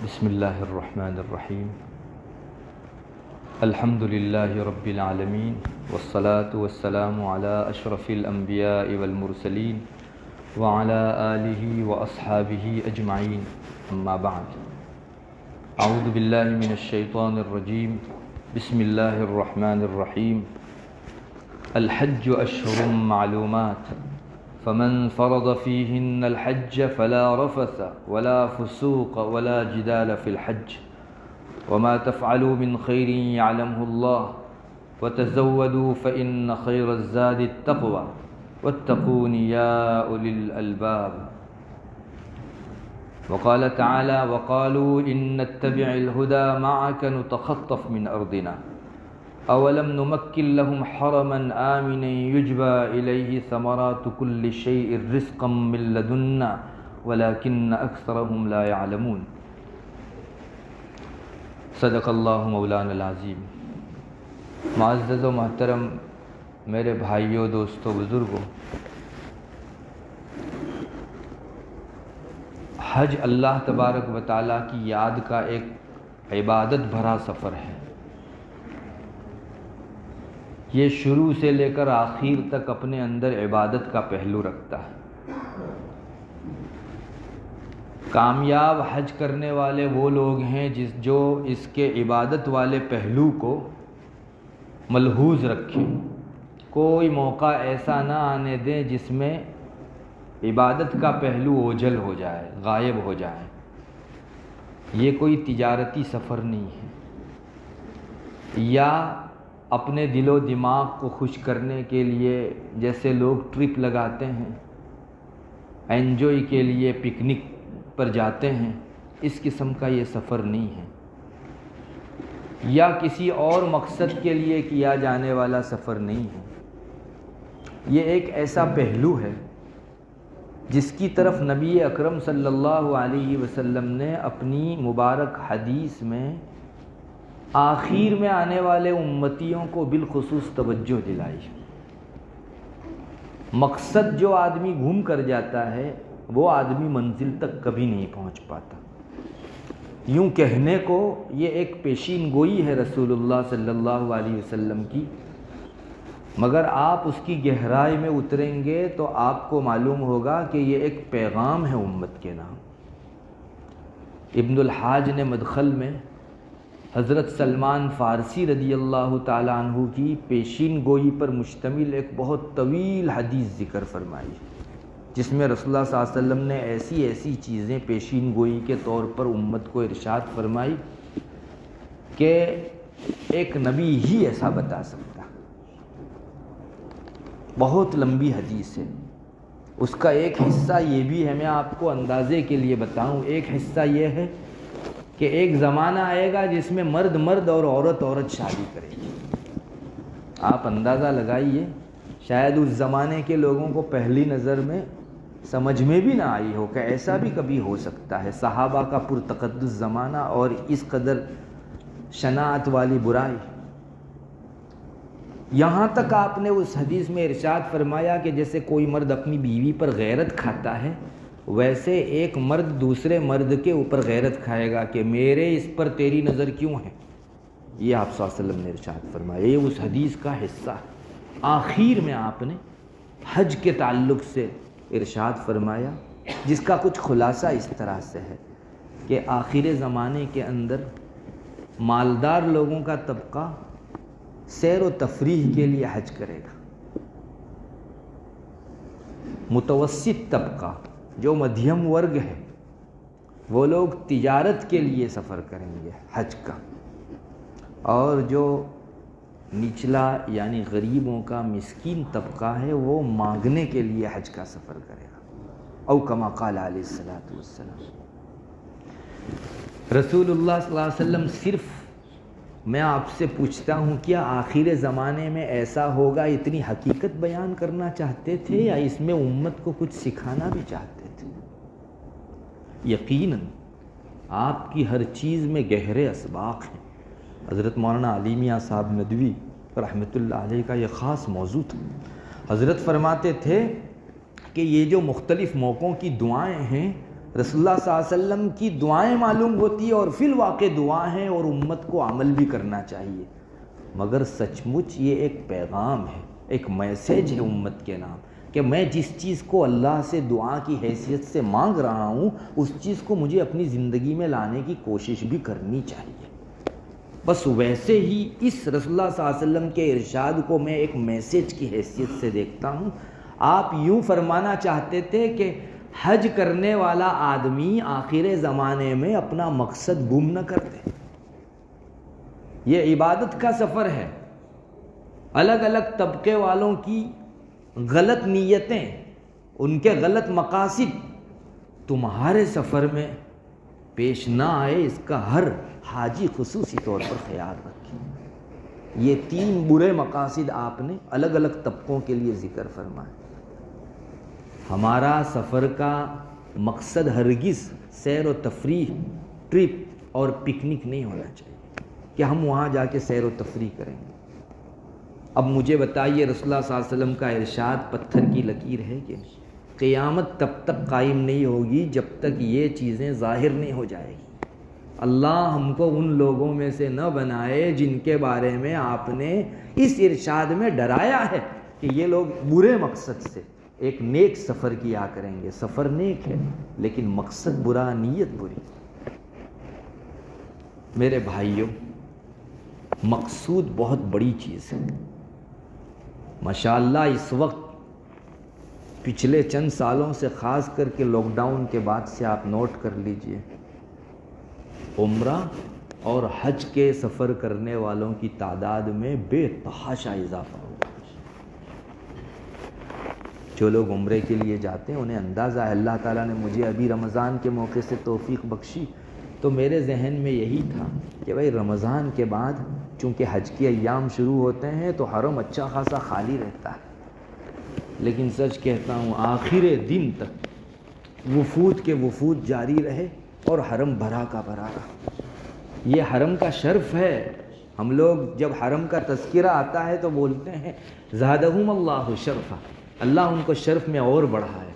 بسم اللہ الرحمن الرحیم الحمد للہ رب العالمین والصلاة والسلام علی اشرف الانبیاء والمرسلین وعلی آلہ واصحابہ اجمعین اما بعد اعوذ باللہ من الشیطان الرجیم بسم اللہ الرحمن الرحیم الحج اشہر معلومات فمن فرض فيهن الحج فلا رفث ولا فسوق ولا جدال في الحج وما تفعلوا من خير يعلمه الله وتزودوا فإن خير الزاد التقوى واتقون يا أولي الألباب وقال تعالى وقالوا إن نتبع الهدى معك نتخطف من أرضنا اولم نمکن لهم حرما آمنا یجبى الیہ ثمرات کل شیء رزقا من لدنا ولكن اکثرهم لا يعلمون صدق اللہ مولانا العظیم۔ معزز و محترم میرے بھائیوں، دوستوں، بزرگوں، حج اللہ تبارک و تعالیٰ کی یاد کا ایک عبادت بھرا سفر ہے۔ یہ شروع سے لے کر آخر تک اپنے اندر عبادت کا پہلو رکھتا ہے۔ کامیاب حج کرنے والے وہ لوگ ہیں جو اس کے عبادت والے پہلو کو ملحوظ رکھیں، کوئی موقع ایسا نہ آنے دیں جس میں عبادت کا پہلو اوجھل ہو جائے، غائب ہو جائے۔ یہ کوئی تجارتی سفر نہیں ہے یا اپنے دل و دماغ کو خوش کرنے کے لیے جیسے لوگ ٹرپ لگاتے ہیں، انجوائے کے لیے پکنک پر جاتے ہیں، اس قسم کا یہ سفر نہیں ہے، یا کسی اور مقصد کے لیے کیا جانے والا سفر نہیں ہے۔ یہ ایک ایسا پہلو ہے جس کی طرف نبی اکرم صلی اللہ علیہ وسلم نے اپنی مبارک حدیث میں آخر میں آنے والے امتیوں کو بالخصوص توجہ دلائی۔ مقصد جو آدمی گھوم کر جاتا ہے وہ آدمی منزل تک کبھی نہیں پہنچ پاتا۔ یوں کہنے کو یہ ایک پیشین گوئی ہے رسول اللہ صلی اللہ علیہ وسلم کی، مگر آپ اس کی گہرائی میں اتریں گے تو آپ کو معلوم ہوگا کہ یہ ایک پیغام ہے امت کے نام۔ ابن الحاج نے مدخل میں حضرت سلمان فارسی رضی اللہ تعالیٰ عنہ کی پیشین گوئی پر مشتمل ایک بہت طویل حدیث ذکر فرمائی، جس میں رسول اللہ صلی اللہ علیہ وسلم نے ایسی چیزیں پیشین گوئی کے طور پر امت کو ارشاد فرمائی کہ ایک نبی ہی ایسا بتا سکتا۔ بہت لمبی حدیث ہے، اس کا ایک حصہ یہ بھی ہے، میں آپ کو اندازے کے لیے بتاؤں۔ ایک حصہ یہ ہے کہ ایک زمانہ آئے گا جس میں مرد مرد اور عورت شادی کرے گی۔ آپ اندازہ لگائیے، شاید اس زمانے کے لوگوں کو پہلی نظر میں سمجھ میں بھی نہ آئی ہو کہ ایسا بھی کبھی ہو سکتا ہے۔ صحابہ کا پرتقدس زمانہ اور اس قدر شناعت والی برائی۔ یہاں تک آپ نے اس حدیث میں ارشاد فرمایا کہ جیسے کوئی مرد اپنی بیوی پر غیرت کھاتا ہے، ویسے ایک مرد دوسرے مرد کے اوپر غیرت کھائے گا کہ میرے اس پر تیری نظر کیوں ہے۔ یہ آپ صلی اللہ علیہ وسلم نے ارشاد فرمایا، یہ اس حدیث کا حصہ ہے۔ آخر میں آپ نے حج کے تعلق سے ارشاد فرمایا، جس کا کچھ خلاصہ اس طرح سے ہے کہ آخر زمانے کے اندر مالدار لوگوں کا طبقہ سیر و تفریح کے لیے حج کرے گا، متوسط طبقہ جو مدھیم ورگ ہے وہ لوگ تجارت کے لیے سفر کریں گے حج کا، اور جو نچلا یعنی غریبوں کا مسکین طبقہ ہے وہ مانگنے کے لیے حج کا سفر کرے گا۔ او کما قال علیہ الصلوۃ والسلام۔ رسول اللہ صلی اللہ علیہ وسلم صرف میں آپ سے پوچھتا ہوں، کیا آخر زمانے میں ایسا ہوگا اتنی حقیقت بیان کرنا چاہتے تھے یا اس میں امت کو کچھ سکھانا بھی چاہتے تھے؟ یقیناً آپ کی ہر چیز میں گہرے اسباق ہیں۔ حضرت مولانا علی میاں صاحب ندوی رحمۃ اللہ علیہ کا یہ خاص موضوع تھا۔ حضرت فرماتے تھے کہ یہ جو مختلف موقعوں کی دعائیں ہیں، رسول اللہ صلی اللہ علیہ وسلم کی دعائیں معلوم ہوتی ہیں اور فی الواقع دعا ہیں اور امت کو عمل بھی کرنا چاہیے، مگر سچ مچ یہ ایک پیغام ہے، ایک میسیج ہے امت کے نام کہ میں جس چیز کو اللہ سے دعا کی حیثیت سے مانگ رہا ہوں اس چیز کو مجھے اپنی زندگی میں لانے کی کوشش بھی کرنی چاہیے۔ بس ویسے ہی اس رسول اللہ صلی اللہ علیہ وسلم کے ارشاد کو میں ایک میسیج کی حیثیت سے دیکھتا ہوں۔ آپ یوں فرمانا چاہتے تھے کہ حج کرنے والا آدمی آخر زمانے میں اپنا مقصد گم نہ کر دے۔ یہ عبادت کا سفر ہے، الگ الگ طبقے والوں کی غلط نیتیں، ان کے غلط مقاصد تمہارے سفر میں پیش نہ آئے، اس کا ہر حاجی خصوصی طور پر خیال رکھے۔ یہ 3 برے مقاصد آپ نے الگ الگ طبقوں کے لیے ذکر فرمائے۔ ہمارا سفر کا مقصد ہرگز سیر و تفریح، ٹرپ اور پکنک نہیں ہونا چاہیے کہ ہم وہاں جا کے سیر و تفریح کریں گے۔ اب مجھے بتائیے، رسول اللہ صلی اللہ علیہ وسلم کا ارشاد پتھر کی لکیر ہے کہ قیامت تب تک قائم نہیں ہوگی جب تک یہ چیزیں ظاہر نہیں ہو جائے گی۔ اللہ ہم کو ان لوگوں میں سے نہ بنائے جن کے بارے میں آپ نے اس ارشاد میں ڈرایا ہے کہ یہ لوگ برے مقصد سے ایک نیک سفر کیا کریں گے۔ سفر نیک ہے لیکن مقصد برا، نیت بری۔ میرے بھائیوں، مقصود بہت بڑی چیز ہے۔ ماشاءاللہ اس وقت پچھلے چند سالوں سے، خاص کر کے لاک ڈاؤن کے بعد سے آپ نوٹ کر لیجئے، عمرہ اور حج کے سفر کرنے والوں کی تعداد میں بے تحاشا اضافہ ہوا۔ جو لوگ عمرے کے لیے جاتے ہیں انہیں اندازہ ہے، اللہ تعالیٰ نے مجھے ابھی رمضان کے موقع سے توفیق بخشی تو میرے ذہن میں یہی تھا کہ بھائی رمضان کے بعد چونکہ حج کے ایام شروع ہوتے ہیں تو حرم اچھا خاصا خالی رہتا ہے، لیکن سچ کہتا ہوں آخر دن تک وفود کے وفود جاری رہے اور حرم بھرا کا بھرا رہا۔ یہ حرم کا شرف ہے۔ ہم لوگ جب حرم کا تذکرہ آتا ہے تو بولتے ہیں زادہم اللہ شرفا، اللہ ان کو شرف میں اور بڑھائے۔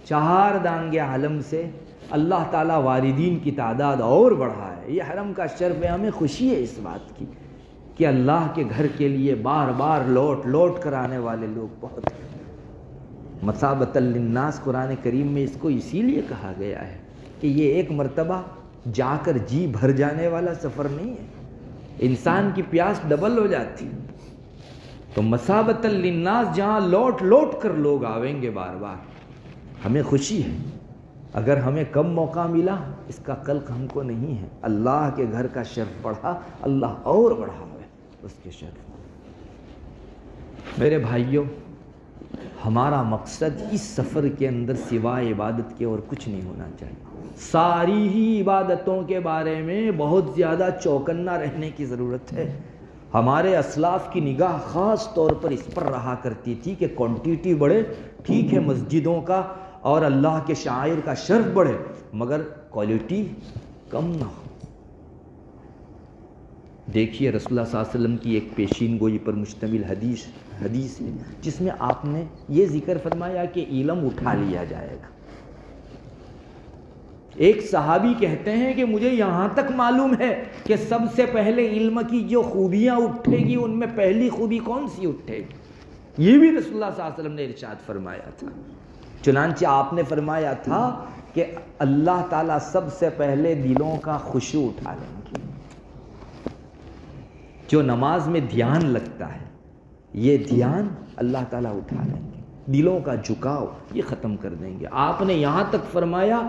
4 دانگ عالم سے اللہ تعالیٰ واردین کی تعداد اور بڑھائے۔ یہ حرم کا شرف ہے۔ ہمیں خوشی ہے اس بات کی کہ اللہ کے گھر کے لیے بار بار لوٹ کر آنے والے لوگ بہت ہیں۔ مثابۃ للناس قرآن کریم میں اس کو اسی لیے کہا گیا ہے کہ یہ ایک مرتبہ جا کر جی بھر جانے والا سفر نہیں ہے، انسان کی پیاس ڈبل ہو جاتی۔ تو مثابۃ للناس جہاں لوٹ کر لوگ آویں گے بار بار، ہمیں خوشی ہے۔ اگر ہمیں کم موقع ملا اس کا قلق ہم کو نہیں ہے۔ اللہ کے گھر کا شرف بڑھا، اللہ اور بڑھاوے اس کے شرف۔ میرے بھائیوں، ہمارا مقصد اس سفر کے اندر سوائے عبادت کے اور کچھ نہیں ہونا چاہیے۔ ساری ہی عبادتوں کے بارے میں بہت زیادہ چوکنا رہنے کی ضرورت ہے۔ ہمارے اسلاف کی نگاہ خاص طور پر اس پر رہا کرتی تھی کہ کوانٹیٹی بڑھے، ٹھیک ہے، مسجدوں کا اور اللہ کے شعائر کا شرف بڑھے، مگر کوالٹی کم نہ ہو۔ دیکھیے رسول اللہ صلی اللہ علیہ وسلم کی ایک پیشین گوئی پر مشتمل حدیث ہے جس میں آپ نے یہ ذکر فرمایا کہ علم اٹھا لیا جائے گا۔ ایک صحابی کہتے ہیں کہ مجھے یہاں تک معلوم ہے کہ سب سے پہلے علم کی جو خوبیاں اٹھے گی ان میں پہلی خوبی کون سی اٹھے گی؟ یہ بھی رسول اللہ صلی اللہ علیہ وسلم نے ارشاد فرمایا تھا۔ چنانچہ آپ نے فرمایا تھا کہ اللہ تعالیٰ سب سے پہلے دلوں کا خشوع اٹھا لیں گے۔ جو نماز میں دھیان لگتا ہے یہ دھیان اللہ تعالیٰ اٹھا لیں گے، دلوں کا جھکاؤ یہ ختم کر دیں گے۔ آپ نے یہاں تک فرمایا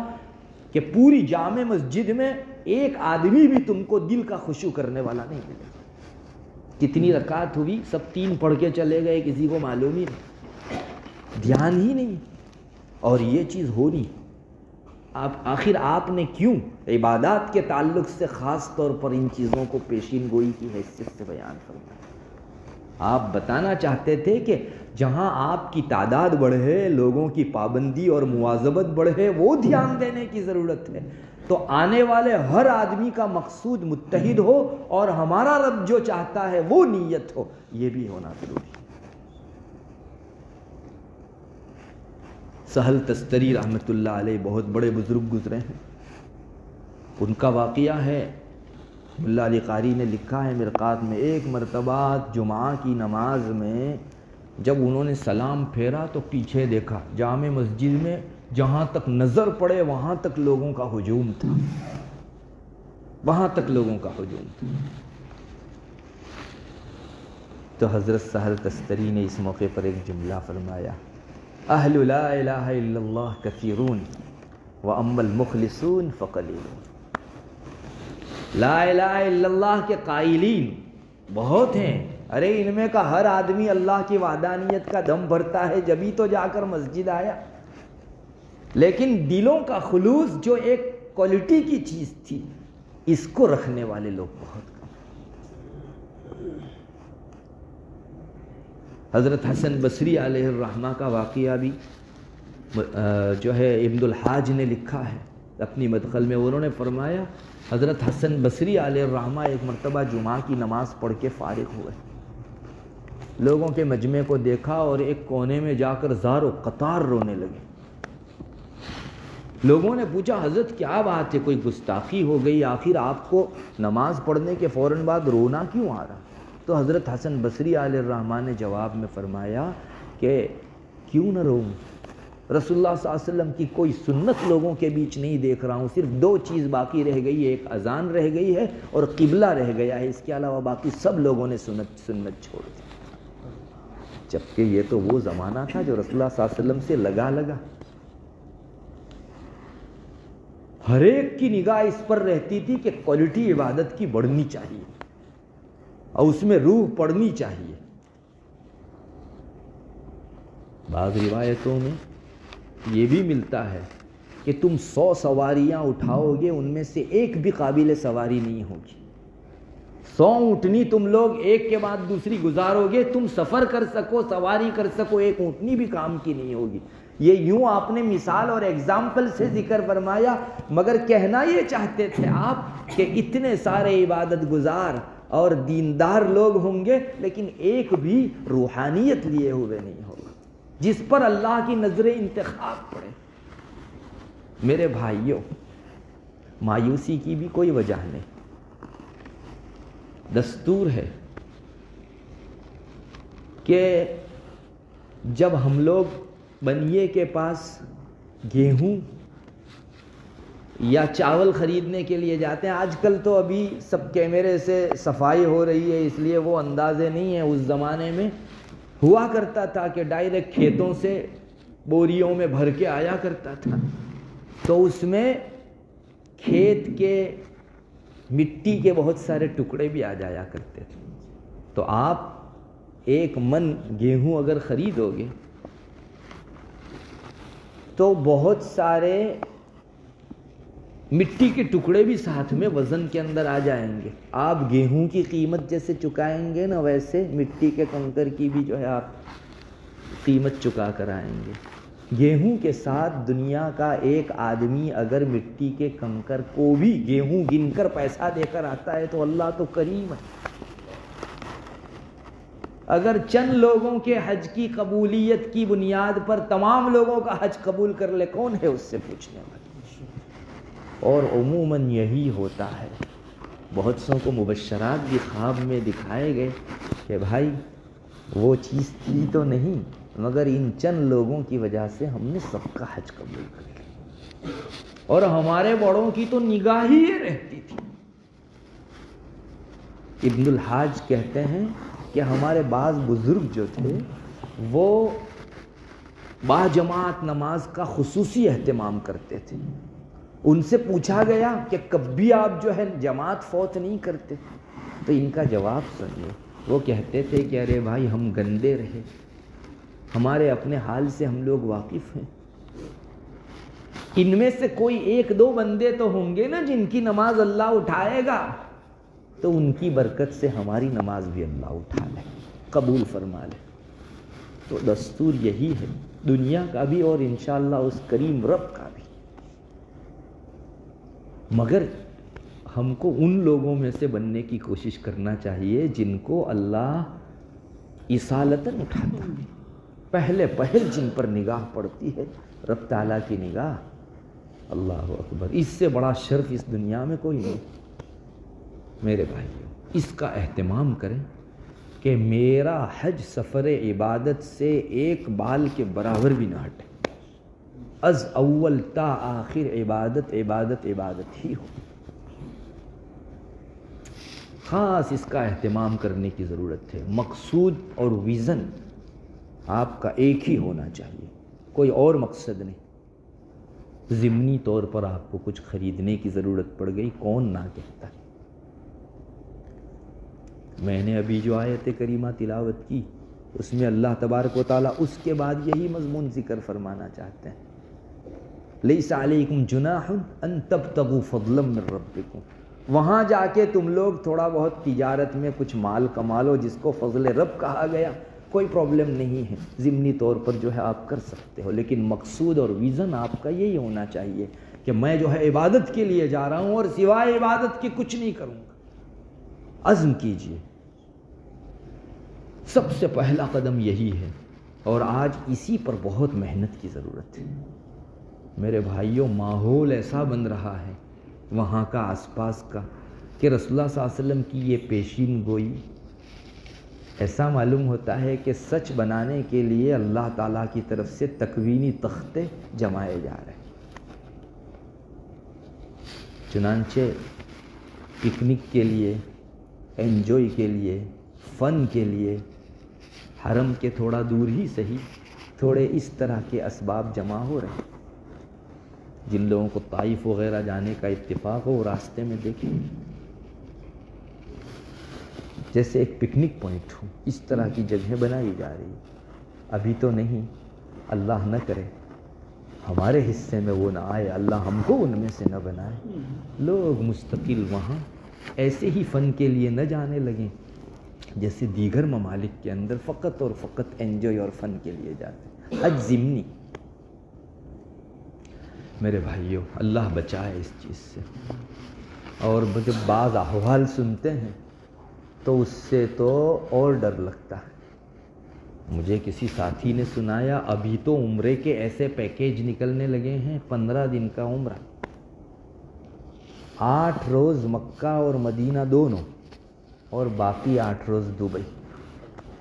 کہ پوری جامع مسجد میں ایک آدمی بھی تم کو دل کا خشوع کرنے والا نہیں ملے گا۔ کتنی رکعت ہوئی؟ سب 3 پڑھ کے چلے گئے، کسی کو معلوم ہی نہیں، دھیان ہی نہیں۔ اور یہ چیز ہونی آخر آپ نے کیوں عبادات کے تعلق سے خاص طور پر ان چیزوں کو پیشین گوئی کی حیثیت سے بیان فرمایا؟ آپ بتانا چاہتے تھے کہ جہاں آپ کی تعداد بڑھے، لوگوں کی پابندی اور مواظبت بڑھے، وہ دھیان دینے کی ضرورت ہے۔ تو آنے والے ہر آدمی کا مقصود متحد ہو اور ہمارا رب جو چاہتا ہے وہ نیت ہو، یہ بھی ہونا ضروری ہے۔ سہل تستری رحمۃ اللہ علیہ بہت بڑے بزرگ گزرے ہیں، ان کا واقعہ ہے، ملا علی قاری نے لکھا ہے مرقات میں، ایک مرتبہ جمعہ کی نماز میں جب انہوں نے سلام پھیرا تو پیچھے دیکھا، جامع مسجد میں جہاں تک نظر پڑے وہاں تک لوگوں کا ہجوم تھا، وہاں تک لوگوں کا ہجوم تھا۔ تو حضرت سہل تستری نے اس موقع پر ایک جملہ فرمایا، اہل لا الہ الا اللہ کثیرون واما المخلصون فقلیلون۔ لا الہ الا اللہ کے قائلین بہت ہیں، ارے ان میں کا ہر آدمی اللہ کی وحدانیت کا دم بھرتا ہے جبھی تو جا کر مسجد آیا، لیکن دلوں کا خلوص جو ایک کوالٹی کی چیز تھی اس کو رکھنے والے لوگ بہت کم۔ حضرت حسن بصری علیہ الرحمہ کا واقعہ بھی جو ہے ابن الحاج نے لکھا ہے اپنی مدخل میں، انہوں نے فرمایا حضرت حسن بصری علیہ الرحمہ ایک مرتبہ جمعہ کی نماز پڑھ کے فارغ ہوئے، لوگوں کے مجمع کو دیکھا اور ایک کونے میں جا کر زار و قطار رونے لگے۔ لوگوں نے پوچھا حضرت کیا بات ہے، کوئی گستاخی ہو گئی، آخر آپ کو نماز پڑھنے کے فوراً بعد رونا کیوں آ رہا؟ تو حضرت حسن بصری علیہ الرحمہ نے جواب میں فرمایا کہ کیوں نہ روؤں، رسول اللہ صلی اللہ علیہ وسلم کی کوئی سنت لوگوں کے بیچ نہیں دیکھ رہا ہوں، صرف دو چیز باقی رہ گئی ہے، ایک اذان رہ گئی ہے اور قبلہ رہ گیا ہے، اس کے علاوہ باقی سب لوگوں نے سنت چھوڑ دی۔ جبکہ یہ تو وہ زمانہ تھا جو رسول اللہ صلی اللہ علیہ وسلم سے لگا ہر ایک کی نگاہ اس پر رہتی تھی کہ کوالٹی عبادت کی بڑھنی چاہیے اور اس میں روح پڑنی چاہیے۔ بعض روایتوں میں یہ بھی ملتا ہے کہ تم 100 سواریاں اٹھاؤ گے ان میں سے ایک بھی قابل سواری نہیں ہوگی، 100 اونٹنی تم لوگ ایک کے بعد دوسری گزارو گے، تم سفر کر سکو، سواری کر سکو، ایک اونٹنی بھی کام کی نہیں ہوگی۔ یہ یوں آپ نے مثال اور ایگزامپل سے ذکر فرمایا، مگر کہنا یہ چاہتے تھے آپ کہ اتنے سارے عبادت گزار اور دیندار لوگ ہوں گے لیکن ایک بھی روحانیت لیے ہوئے نہیں ہوگا جس پر اللہ کی نظر انتخاب پڑے۔ میرے بھائیوں، مایوسی کی بھی کوئی وجہ نہیں، دستور ہے کہ جب ہم لوگ بنیے کے پاس گیہوں یا چاول خریدنے کے لیے جاتے ہیں، آج کل تو ابھی سب کیمرے سے صفائی ہو رہی ہے اس لیے وہ اندازے نہیں ہیں، اس زمانے میں ہوا کرتا تھا کہ ڈائریکٹ کھیتوں سے بوریوں میں بھر کے آیا کرتا تھا، تو اس میں کھیت کے مٹی کے بہت سارے ٹکڑے بھی آ جایا کرتے تھے۔ تو آپ 1 من گیہوں اگر خریدو گے تو بہت سارے مٹی کے ٹکڑے بھی ساتھ میں وزن کے اندر آ جائیں گے۔ آپ گیہوں کی قیمت جیسے چکائیں گے نا، ویسے مٹی کے کنکر کی بھی جو ہے آپ قیمت چکا کر آئیں گے۔ گیہوں کے ساتھ دنیا کا ایک آدمی اگر مٹی کے کنکر کو بھی گیہوں گن کر پیسہ دے کر آتا ہے تو اللہ تو کریم ہے۔ اگر چند لوگوں کے حج کی قبولیت کی بنیاد پر تمام لوگوں کا حج قبول کر لے، کون ہے اس سے پوچھنے والا؟ اور عموماً یہی ہوتا ہے۔ بہت سو کو مبشرات بھی خواب میں دکھائے گئے کہ بھائی وہ چیز تھی تو نہیں، مگر ان چند لوگوں کی وجہ سے ہم نے سب کا حج قبول کر لیا، اور ہمارے بڑوں کی تو نگاہ ہی یہ رہتی تھی۔ ابن الحاج کہتے ہیں کہ ہمارے بعض بزرگ جو تھے وہ باجماعت نماز کا خصوصی اہتمام کرتے تھے۔ ان سے پوچھا گیا کہ کبھی آپ جو ہے جماعت فوت نہیں کرتے؟ تو ان کا جواب سنیے، وہ کہتے تھے کہ ارے بھائی ہم گندے رہے، ہمارے اپنے حال سے ہم لوگ واقف ہیں، ان میں سے کوئی 1-2 بندے تو ہوں گے نا جن کی نماز اللہ اٹھائے گا، تو ان کی برکت سے ہماری نماز بھی اللہ اٹھا لے، قبول فرما لے۔ تو دستور یہی ہے دنیا کا بھی اور انشاءاللہ اس کریم رب کا بھی۔ مگر ہم کو ان لوگوں میں سے بننے کی کوشش کرنا چاہیے جن کو اللہ اصالتاً اٹھاتا ہے، پہلے پہل جن پر نگاہ پڑتی ہے رب تعالیٰ کی نگاہ، اللہ اکبر، اس سے بڑا شرف اس دنیا میں کوئی نہیں۔ میرے بھائیو، اس کا اہتمام کریں کہ میرا حج سفر عبادت سے ایک بال کے برابر بھی نہ ہٹے، از اول تا آخر عبادت عبادت عبادت ہی ہو۔ خاص اس کا اہتمام کرنے کی ضرورت ہے۔ مقصود اور ویژن آپ کا ایک ہی ہونا چاہیے، کوئی اور مقصد نہیں۔ ضمنی طور پر آپ کو کچھ خریدنے کی ضرورت پڑ گئی، کون نہ کہتا۔ میں نے ابھی جو آیت کریمہ تلاوت کی اس میں اللہ تبارک و تعالیٰ اس کے بعد یہی مضمون ذکر فرمانا چاہتے ہیں، لیس علیکم جناح ان تبتغوا فضلا من ربکم، وہاں جا کے تم لوگ تھوڑا بہت تجارت میں کچھ مال کما لو جس کو فضل رب کہا گیا، کوئی پرابلم نہیں ہے، ضمنی طور پر جو ہے آپ کر سکتے ہو، لیکن مقصود اور ویژن آپ کا یہی ہونا چاہیے کہ میں جو ہے عبادت کے لیے جا رہا ہوں اور سوائے عبادت کے کچھ نہیں کروں گا۔ عزم کیجئے، سب سے پہلا قدم یہی ہے، اور آج اسی پر بہت محنت کی ضرورت ہے۔ میرے بھائیوں، ماحول ایسا بن رہا ہے وہاں کا آس پاس کا کہ رسول اللہ صلی اللہ علیہ وسلم کی یہ پیشین گوئی، ایسا معلوم ہوتا ہے کہ سچ بنانے کے لیے اللہ تعالیٰ کی طرف سے تکوینی تختے جمائے جا رہے ہیں۔ چنانچہ پکنک کے لیے، انجوائے کے لیے، فن کے لیے حرم کے تھوڑا دور ہی صحیح تھوڑے اس طرح کے اسباب جمع ہو رہے ہیں۔ جن لوگوں کو طائف وغیرہ جانے کا اتفاق ہو وہ راستے میں دیکھیں، جیسے ایک پکنک پوائنٹ ہو، اس طرح کی جگہیں بنائی جا رہی ہے۔ ابھی تو نہیں، اللہ نہ کرے ہمارے حصے میں وہ نہ آئے، اللہ ہم کو ان میں سے نہ بنائے، لوگ مستقل وہاں ایسے ہی فن کے لیے نہ جانے لگیں جیسے دیگر ممالک کے اندر فقط اور فقط انجوائے اور فن کے لیے جاتے ہیں۔ حج ضمنی، میرے بھائیوں، اللہ بچائے اس چیز سے۔ اور جب بعض احوال سنتے ہیں تو اس سے تو اور ڈر لگتا ہے۔ مجھے کسی ساتھی نے سنایا ابھی تو عمرے کے ایسے پیکیج نکلنے لگے ہیں، 15 دن کا عمرہ، 8 روز مکہ اور مدینہ دونوں، اور باقی 8 روز دبئی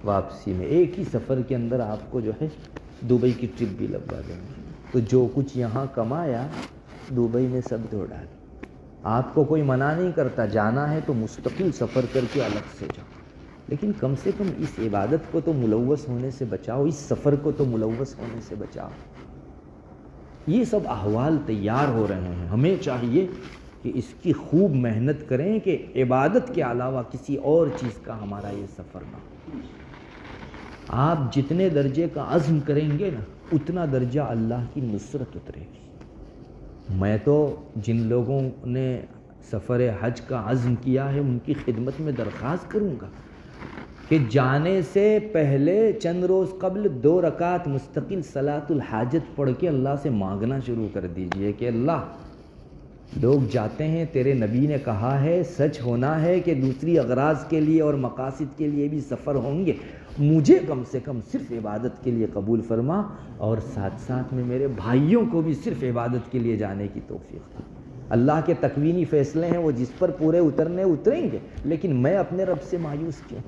واپسی میں، ایک ہی سفر کے اندر آپ کو جو ہے دبئی کی ٹرپ بھی لگوا دیں گے۔ تو جو کچھ یہاں کمایا دبئی میں سب دھو ڈال۔ آپ کو کوئی منع نہیں کرتا، جانا ہے تو مستقل سفر کر کے الگ سے جاؤ، لیکن کم سے کم اس عبادت کو تو ملوث ہونے سے بچاؤ، اس سفر کو تو ملوث ہونے سے بچاؤ۔ یہ سب احوال تیار ہو رہے ہیں، ہمیں چاہیے کہ اس کی خوب محنت کریں کہ عبادت کے علاوہ کسی اور چیز کا ہمارا یہ سفر نہ ہو۔ آپ جتنے درجے کا عزم کریں گے نا، اتنا درجہ اللہ کی نصرت اترے گی۔ میں تو جن لوگوں نے سفر حج کا عزم کیا ہے ان کی خدمت میں درخواست کروں گا کہ جانے سے پہلے چند روز قبل 2 رکعت مستقل صلاۃ الحاجت پڑھ کے اللہ سے مانگنا شروع کر دیجئے کہ اللہ، لوگ جاتے ہیں، تیرے نبی نے کہا ہے سچ ہونا ہے کہ دوسری اغراض کے لیے اور مقاصد کے لیے بھی سفر ہوں گے، مجھے کم سے کم صرف عبادت کے لیے قبول فرما، اور ساتھ ساتھ میں میرے بھائیوں کو بھی صرف عبادت کے لیے جانے کی توفیق دے۔ اللہ کے تکوینی فیصلے ہیں، وہ جس پر پورے اتریں گے، لیکن میں اپنے رب سے مایوس کیوں؟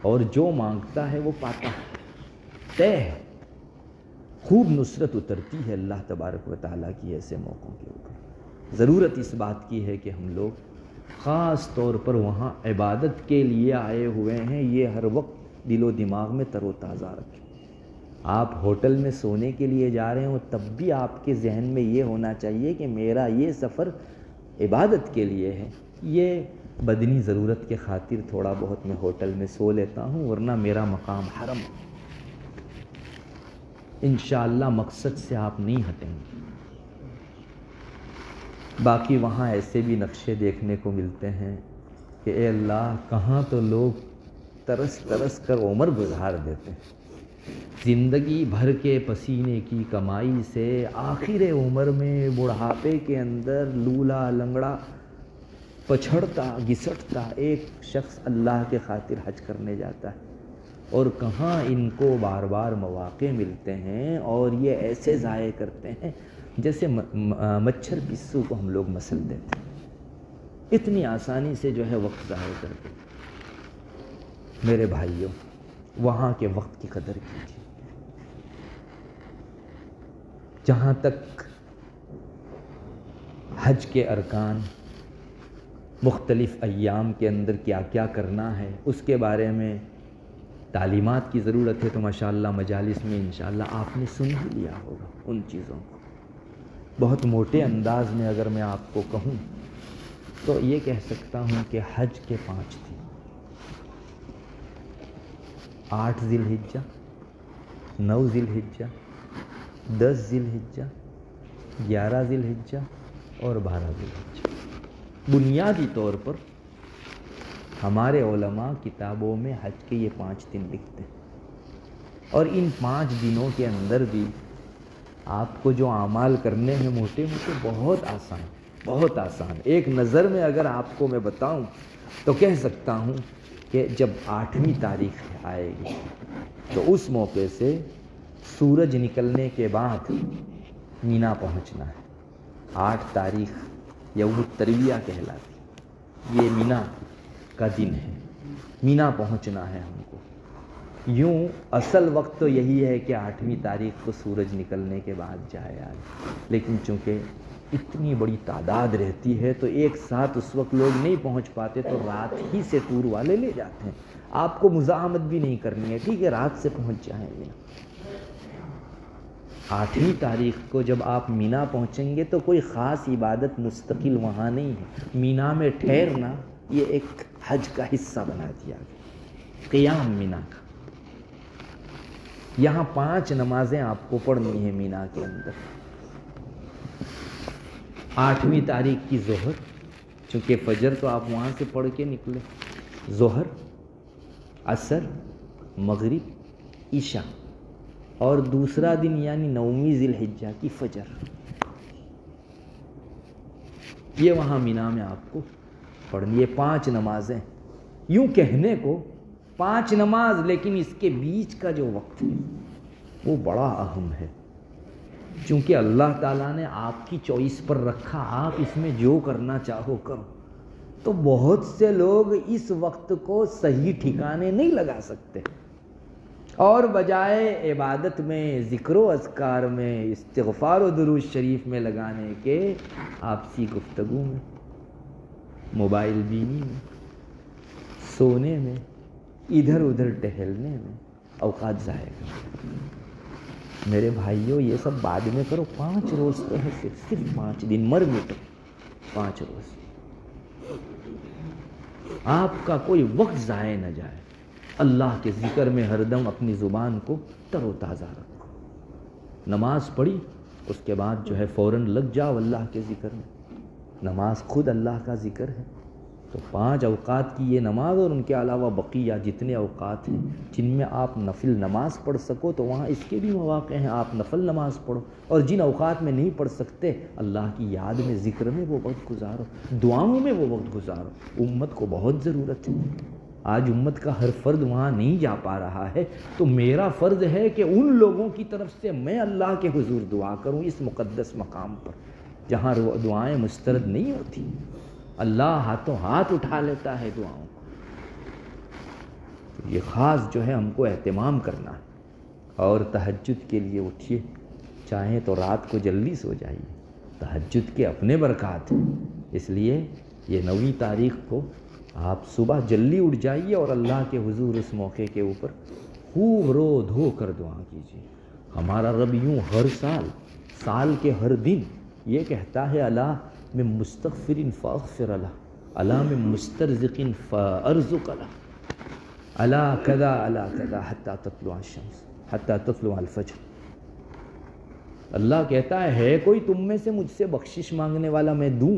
اور جو مانگتا ہے وہ پاتا ہے، طے ہے۔ خوب نصرت اترتی ہے اللہ تبارک و تعالیٰ کی ایسے موقعوں کے اوپر۔ ضرورت اس بات کی ہے کہ ہم لوگ خاص طور پر وہاں عبادت کے لیے آئے ہوئے ہیں، یہ ہر وقت دل و دماغ میں تر و تازہ رکھیں۔ آپ ہوٹل میں سونے کے لیے جا رہے ہوں تب بھی آپ کے ذہن میں یہ ہونا چاہیے کہ میرا یہ سفر عبادت کے لیے ہے، یہ بدنی ضرورت کے خاطر تھوڑا بہت میں ہوٹل میں سو لیتا ہوں، ورنہ میرا مقام حرم۔ انشاءاللہ مقصد سے آپ نہیں ہٹیں گے۔ باقی وہاں ایسے بھی نقشے دیکھنے کو ملتے ہیں کہ اے اللہ، کہاں تو لوگ ترس ترس کر عمر گزار دیتے ہیں، زندگی بھر کے پسینے کی کمائی سے آخر عمر میں بڑھاپے کے اندر لولا لنگڑا پچھڑتا گھسٹتا ایک شخص اللہ کے خاطر حج کرنے جاتا ہے۔ اور کہاں ان کو بار بار مواقع ملتے ہیں اور یہ ایسے ضائع کرتے ہیں جیسے مچھر پسو کو ہم لوگ مسل دیتے ہیں، اتنی آسانی سے جو ہے وقت ضائع کرتے ہیں۔ میرے بھائیوں، وہاں کے وقت کی قدر کیجیے۔ جہاں تک حج کے ارکان، مختلف ایام کے اندر کیا کیا کرنا ہے اس کے بارے میں تعلیمات کی ضرورت ہے، تو ماشاءاللہ مجالس میں انشاءاللہ آپ نے سن ہی لیا ہوگا ان چیزوں کو۔ بہت موٹے انداز میں اگر میں آپ کو کہوں تو یہ کہہ سکتا ہوں کہ حج کے 5 دن، 8 ذی الحجہ، 9 ذی الحجہ، 10 ذی الحجہ، 11 ذی الحجہ اور 12 ذی الحجہ، بنیادی طور پر ہمارے علماء کتابوں میں حج کے یہ 5 دن لکھتے ہیں۔ اور ان 5 دنوں کے اندر بھی آپ کو جو اعمال کرنے ہیں موٹے موٹے بہت آسان۔ ایک نظر میں اگر آپ کو میں بتاؤں تو کہہ سکتا ہوں کہ جب 8ویں تاریخ آئے گی تو اس موقع سے سورج نکلنے کے بعد مینا پہنچنا ہے۔ 8 تاریخ یوم الترویہ کہلاتی، یہ مینا کا دن ہے، مینا پہنچنا ہے ہم کو۔ یوں اصل وقت تو یہی ہے کہ 8ویں تاریخ کو سورج نکلنے کے بعد جائے آئے، لیکن چونکہ اتنی بڑی تعداد رہتی ہے تو ایک ساتھ اس وقت لوگ نہیں پہنچ پاتے، تو رات ہی سے ٹور والے لے جاتے ہیں۔ آپ کو مزاحمت بھی نہیں کرنی ہے، ٹھیک ہے، رات سے پہنچ جائیں گے۔ 8ویں تاریخ کو جب آپ مینا پہنچیں گے تو کوئی خاص عبادت مستقل وہاں نہیں ہے، مینا میں ٹھہرنا یہ ایک حج کا حصہ بنا دیا گیا، قیام مینا کا۔ یہاں 5 نمازیں آپ کو پڑھنی ہیں مینا کے اندر۔ 8ویں تاریخ کی ظہر، چونکہ فجر تو آپ وہاں سے پڑھ کے نکلے، ظہر، عصر، مغرب، عشاء، اور دوسرا دن یعنی 9ویں ذی الحجہ کی فجر، یہ وہاں مینا میں آپ کو پڑھنی ہے۔ 5 نمازیں، یوں کہنے کو 5 نماز، لیکن اس کے بیچ کا جو وقت ہے وہ بڑا اہم ہے، چونکہ اللہ تعالیٰ نے آپ کی چوائس پر رکھا، آپ اس میں جو کرنا چاہو کرو۔ تو بہت سے لوگ اس وقت کو صحیح ٹھکانے نہیں لگا سکتے، اور بجائے عبادت میں، ذکر و اذکار میں، استغفار و درود شریف میں لگانے کے آپسی گفتگو میں، موبائل بینی میں، سونے میں، ادھر ادھر ٹہلنے میں اوقات ضائع کرتے ہیں۔ میرے بھائیوں، یہ سب بعد میں کرو، 5 روز تو ہے، صرف 5 دن، مر مٹو 5 روز، آپ کا کوئی وقت ضائع نہ جائے۔ اللہ کے ذکر میں ہر دم اپنی زبان کو تر و تازہ رکھو۔ نماز پڑھی اس کے بعد جو ہے فوراً لگ جاؤ اللہ کے ذکر میں، نماز خود اللہ کا ذکر ہے۔ تو 5 اوقات کی یہ نماز، اور ان کے علاوہ بقیہ جتنے اوقات ہیں جن میں آپ نفل نماز پڑھ سکو تو وہاں اس کے بھی مواقع ہیں، آپ نفل نماز پڑھو، اور جن اوقات میں نہیں پڑھ سکتے اللہ کی یاد میں، ذکر میں وہ وقت گزارو، دعاؤں میں وہ وقت گزارو۔ امت کو بہت ضرورت ہے، آج امت کا ہر فرد وہاں نہیں جا پا رہا ہے، تو میرا فرض ہے کہ ان لوگوں کی طرف سے میں اللہ کے حضور دعا کروں اس مقدس مقام پر جہاں دعائیں مسترد نہیں ہوتی، اللہ ہاتھوں ہاتھ اٹھا لیتا ہے دعاؤں کو۔ یہ خاص جو ہے ہم کو اہتمام کرنا ہے، اور تہجد کے لیے اٹھیے، چاہیں تو رات کو جلدی سو جائیے، تہجد کے اپنے برکات ہیں، اس لیے یہ 9ویں تاریخ کو آپ صبح جلدی اٹھ جائیے اور اللہ کے حضور اس موقع کے اوپر خوب رو دھو کر دعا کیجیے۔ ہمارا رب یوں ہر سال کے ہر دن یہ کہتا ہے، الا من مستغفر فاغفر له، الا من مسترزق فارزق له، الا کذا الا کذا حتی تطلع الشمس حتی تطلع الفجر۔ اللہ کہتا ہے کوئی تم میں سے مجھ سے بخشش مانگنے والا میں دوں،